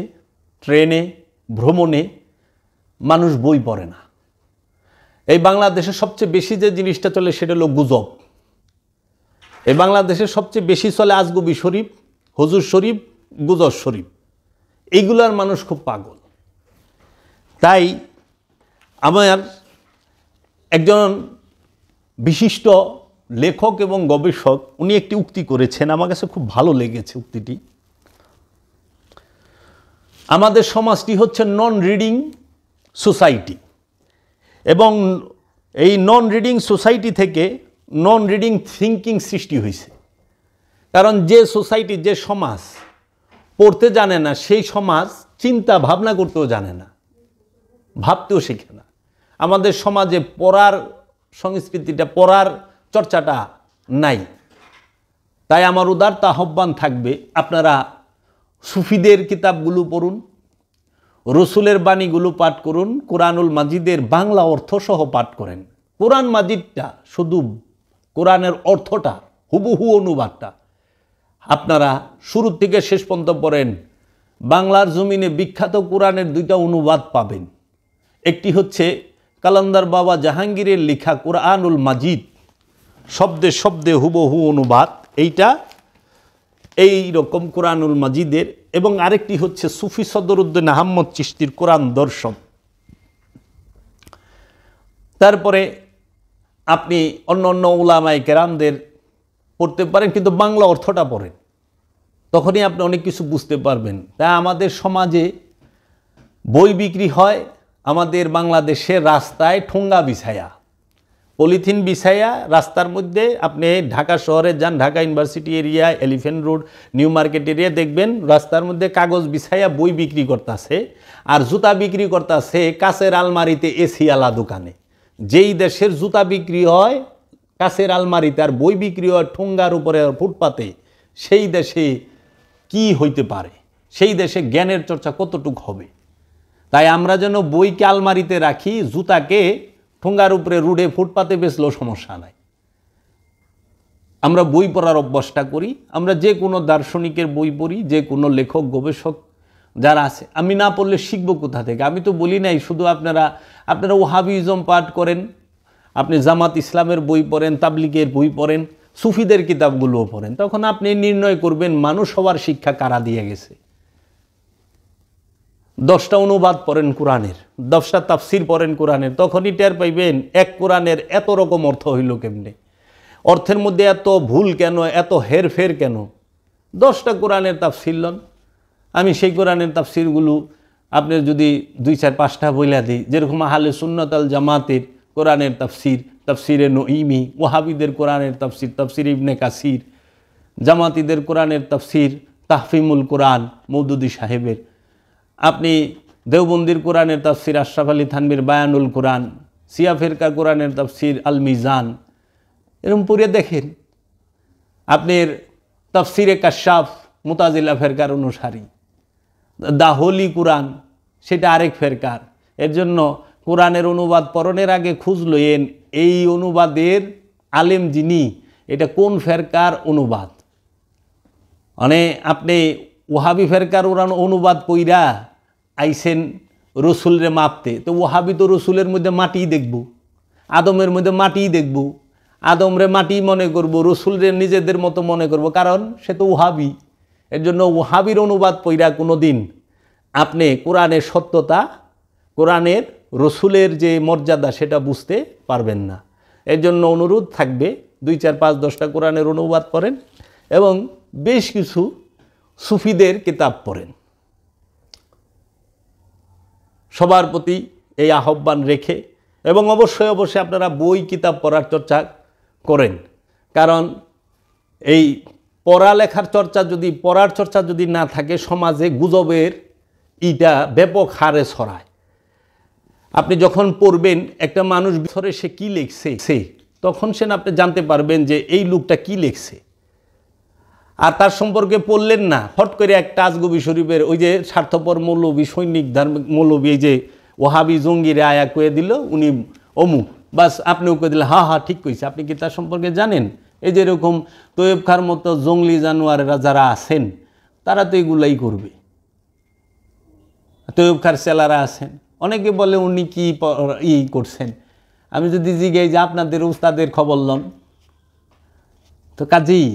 ট্রেনে, ভ্রমণে মানুষ বই পড়ে না। এই বাংলাদেশে সবচেয়ে বেশি যে জিনিসটা চলে সেটা হলো গুজব। এই বাংলাদেশে সবচেয়ে বেশি চলে আজগুবি শরীফ, হুজুর শরীফ, গুজব শরীফ। এইগুলার মানুষ খুব পাগল। তাই আমার একজন বিশিষ্ট লেখক এবং গবেষক উনি একটি উক্তি করেছেন, আমার কাছে খুব ভালো লেগেছে উক্তিটি। আমাদের সমাজটি হচ্ছে নন রিডিং সোসাইটি, এবং এই নন রিডিং সোসাইটি থেকে নন রিডিং থিঙ্কিং সৃষ্টি হয়েছে। কারণ যে সোসাইটি, যে সমাজ পড়তে জানে না, সেই সমাজ চিন্তা ভাবনা করতেও জানে না, ভাবতেও শেখে না। আমাদের সমাজে পড়ার সংস্কৃতিটা, পড়ার চর্চাটা নাই। তাই আমার উদারত আহ্বান থাকবে, আপনারা সুফিদের কিতাবগুলো পড়ুন, রসুলের বাণীগুলো পাঠ করুন, কোরআনুল মাজিদের বাংলা অর্থসহ পাঠ করেন। কোরআন মাজিদটা শুধু কোরআনের অর্থটা, হুবহু অনুবাদটা আপনারা শুরু থেকে শেষ পর্যন্ত পড়েন। বাংলার জমিনে বিখ্যাত কোরআনের দুইটা অনুবাদ পাবেন। একটি হচ্ছে কালান্দার বাবা জাহাঙ্গীরের লেখা কোরআনুল মাজিদ, শব্দে শব্দে হুবহু অনুবাদ, এইটা এই রকম কোরআনুল মাজিদের। এবং আরেকটি হচ্ছে সুফি সদরুদ্দিন আহমদ চিশতির কোরআন দর্শন। তারপরে আপনি অন্য অন্য উলামায়ে কেরামদের পড়তে পারেন, কিন্তু বাংলা অর্থটা পড়েন, তখনই আপনি অনেক কিছু বুঝতে পারবেন। তাই আমাদের সমাজে বই বিক্রি হয় আমাদের বাংলাদেশের রাস্তায় ঠোঙ্গা বিছায়া, পলিথিন বিছায়া রাস্তার মধ্যে। আপনি ঢাকা শহরে যান, Dhaka university area, elephant road, new market area, দেখবেন রাস্তার মধ্যে কাগজ বিছায়া বই বিক্রি করতেছে, আর জুতা বিক্রি করতেছে কাচের আলমারিতে, এসিওয়ালা দোকানে। যেই দেশের জুতা বিক্রি হয় কাচের আলমারিতে আর বই বিক্রি হয় ঠোঙ্গার উপরে, ফুটপাতে, সেই দেশে কি হইতে পারে? সেই দেশে জ্ঞানের চর্চা কতটুকু হবে? তাই আমরা যেন বইকে আলমারিতে রাখি, জুতাকে ঠোঙ্গার উপরে, রুডে, ফুটপাতে বেচলেও সমস্যা নাই। আমরা বই পড়ার অভ্যাসটা করি। আমরা যে কোনো দার্শনিকের বই পড়ি, যে কোনো লেখক গবেষক যারা আছে। আমি না পড়লে শিখবো কোথা থেকে? আমি তো বলি নাই শুধু আপনারা ওহাবিজম পাঠ করেন, আপনি জামাত ইসলামের বই পড়েন, তাবলিগের বই পড়েন, সুফিদের কিতাবগুলোও পড়েন। তখন আপনি নির্ণয় করবেন মানুষ হওয়ার শিক্ষা কারা দিয়ে গেছে। 10টা অনুবাদ পড়েন কোরআনের, 10টা তাফসির পড়েন কোরআনের, তখনই টের পাইবেন এক কোরআনের এত রকম অর্থ হইল কেমনে, অর্থের মধ্যে এত ভুল কেন, এত হেরফের কেন। 10টা কোরআনের তাফসির লন। আমি সেই কোরআনের তাফসিরগুলো আপনার যদি 2-4-5টা বইলা দিই, যেরকম আহলে সুন্নাত আল জামাতের কোরআনের তাফসির, তাফসিরে নঈমি, ওয়াহাবিদের কোরআনের তাফসির, তাফসির ইবনে কাসির, জামাতিদের কোরআনের তাফসির তাহফিমুল কোরআন মওদুদি সাহেবের, আপনি দেওবন্দির কোরআনের তাফসির আশরাফ আলী থানভীর বায়ানুল কোরআন, সিয়া ফেরকা কোরআনের তাফসির আল মিজান, এরকম পড়ে দেখেন। আপনার তাফসিরে কাশাফ মুতাজিলা ফেরকার অনুসারী, দা হোলি কোরআন সেটা আরেক ফেরকার। এর জন্য কোরআনের অনুবাদ পড়নের আগে খোঁজ লইয়েন এই অনুবাদের আলেম যিনি, এটা কোন ফেরকার অনুবাদ। মানে আপনি ওহাবি ফেরকার অনুবাদ কইরা আইসেন রসুলরে মাপতে, তো ওহাবি তো রসুলের মধ্যে মাটিই দেখব, আদমের মধ্যে মাটিই দেখব, আদমরে মাটি মনে করব, রসুলরে নিজেদের মতো মনে করব, কারণ সে তো ওহাবি। এর জন্য ওহাবির অনুবাদ পইরা কোনো দিন আপনি কোরআনের সত্যতা, কোরআনের রসুলের যে মর্যাদা সেটা বুঝতে পারবেন না। এর জন্য অনুরোধ থাকবে 2-4-5-10টা কোরআনের অনুবাদ পড়েন এবং বেশ কিছু সুফিদের কিতাব পড়েন। সবার প্রতি এই আহ্বান রেখে, এবং অবশ্যই অবশ্যই আপনারা বই কিতাব পড়ার চর্চা করেন। কারণ এই পড়ালেখার চর্চা যদি, পড়ার চর্চা যদি না থাকে, সমাজে গুজবের ইটা ব্যাপক হারে ছড়ায়। আপনি যখন পড়বেন একটা মানুষ ভিতরে সে কী লিখছে, তখন সে আপনি জানতে পারবেন যে এই লোকটা কি লিখছে। আর তার সম্পর্কে পড়লেন না, হট করে একটা আজগবি শরীফের ওই যে স্বার্থপর মৌলবী, সৈনিক ধার্মিক মৌলবী, এই যে ওহাবি জঙ্গিরে আয়া কয়ে দিল উনি অমুক, বাস আপনিও কয়ে দিলেন হা হা ঠিক কইছে। আপনি কি তার সম্পর্কে জানেন? এই যে এরকম তৈয়ব খার মতো জঙ্গলি জানোয়ারেরা যারা আছেন তারা তো এগুলাই করবে। তৈয়ব খার সেলারা আছেন, অনেকে বলে উনি কি করছেন। আমি যদি জিজ্ঞাসা যে আপনাদের উস্তাদের খবর লন, তো কাজেই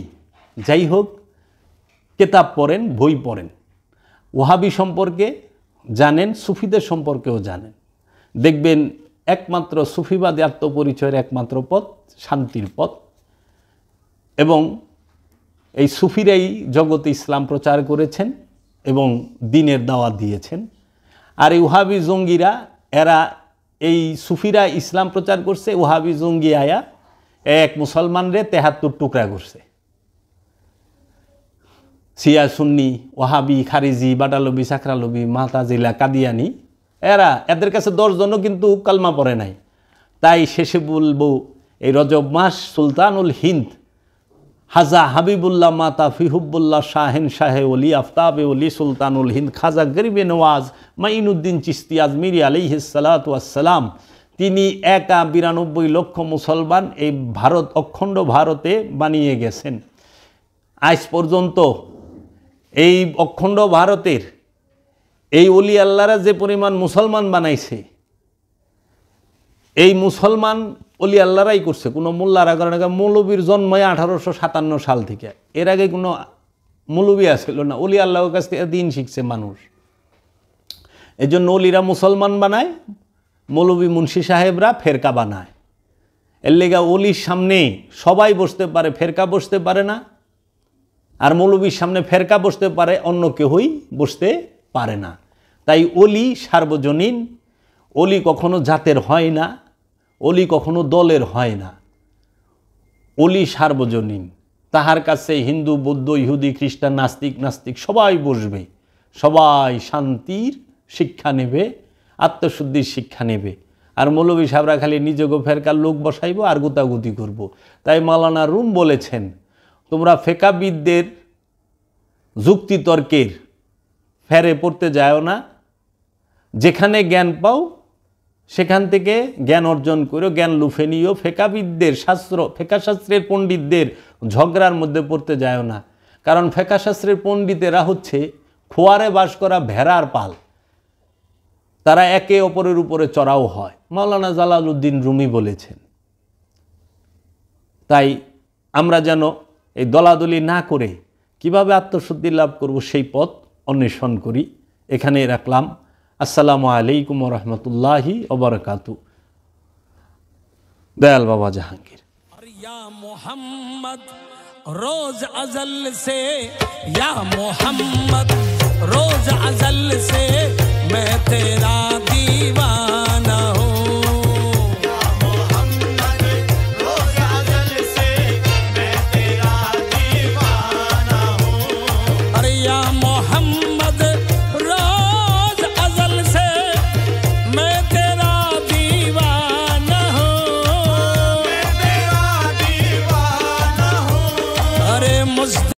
যাই হোক, কিতাব পড়েন, বই পড়েন, ওহাবি সম্পর্কে জানেন, সুফিদের সম্পর্কেও জানেন। দেখবেন একমাত্র সুফিবাদী আত্মপরিচয়ের একমাত্র পথ, শান্তির পথ। এবং এই সুফিরাই জগতে ইসলাম প্রচার করেছেন এবং দ্বীনের দাওয়াত দিয়েছেন। আর এই ওহাবি জঙ্গিরা, এরা এই সুফিরা ইসলাম প্রচার করছে, ওহাবি জঙ্গি আয়া এক মুসলমানরে 73 টুকরা করছে। শিয়া, সুন্নি, ওহাবি, খারিজি, বাটালবি, সাকরালবি, মাতাজিলা, কাদিয়ানি, এদের কাছে 10 জনও কিন্তু কালমা পড়ে নাই। তাই শেষে বলবো, এই রজব মাস সুলতানুল হিন্দ হাজা হাবিবুল্লাহ মাতা ফিহুবুল্লাহ শাহেন শাহে ওলি আফতাবে ওলি সুলতানুল হিন্দ খাজা গরিবে নওয়াজ মাইনুদ্দিন চিশতি আজমিরি আলাইহিস সালাতু ওয়াসসালাম, তিনি একা 92 লক্ষ মুসলমান এই ভারত, অখণ্ড ভারতে বানিয়ে গেছেন। আজ পর্যন্ত এই অখণ্ড ভারতের এই ওলি আল্লাহরা যে পরিমাণ মুসলমান বানাইছে, এই মুসলমান ওলি আল্লাহরাই করছে, কোনো মোল্লারা করে না। মৌলবীর জন্ম 1857 সাল থেকে, এর আগে কোনো মৌলবী আসছিল না। ওলি আল্লাহর কাছ থেকে দিন শিখছে মানুষ। এই জন্য ওলিরা মুসলমান বানায়, মৌলবী মুন্সি সাহেবরা ফেরকা বানায়। এর লেগা ওলির সামনে সবাই বসতে পারে, ফেরকা বসতে পারে না। আর মৌলবীর সামনে ফেরকা বসতে পারে, অন্য কেউই বসতে পারে না। তাই ওলি সার্বজনীন, ওলি কখনো জাতের হয় না, ওলি কখনো দলের হয় না। ওলি সার্বজনীন, তাহার কাছে হিন্দু, বৌদ্ধ, ইহুদি, খ্রিস্টান, নাস্তিক সবাই বসবে, সবাই শান্তির শিক্ষা নেবে, আত্মশুদ্ধির শিক্ষা নেবে। আর মৌলবী সাহেবরা খালি নিজেকে ফেরকার লোক বসাইব আর গুতাগুতি করব। তাই মাওলানা রুম বলেছেন, তোমরা ফেকাবিদদের যুক্তিতর্কের ফেরে পড়তে যাও না, যেখানে জ্ঞান পাও সেখান থেকে জ্ঞান অর্জন করো, জ্ঞান লুফে নিও। ফেকাবিদদের ফেকাশাস্ত্রের পণ্ডিতদের ঝগড়ার মধ্যে পড়তে যায় না, কারণ ফেকাশাস্ত্রের পণ্ডিতেরা হচ্ছে খোয়ারে বাস করা ভেড়ার পাল, তারা একে অপরের উপরে চড়াও হয়, মাওলানা জালালউদ্দিন রুমি বলেছেন। তাই আমরা যেন এই দলাদলি না করে কিভাবে আত্মশুদ্ধি লাভ করব সেই পথ অন্বেষণ করি। এখানে রাখলাম। আসসালামু আলাইকুম ওয়া রাহমাতুল্লাহি ওয়া বারাকাতু। দয়াল বাবা জাহাঙ্গীর। या मोहम्मद रोज अजल से, या मोहम्मद रोज अजल से मैं तेरा दीवाना।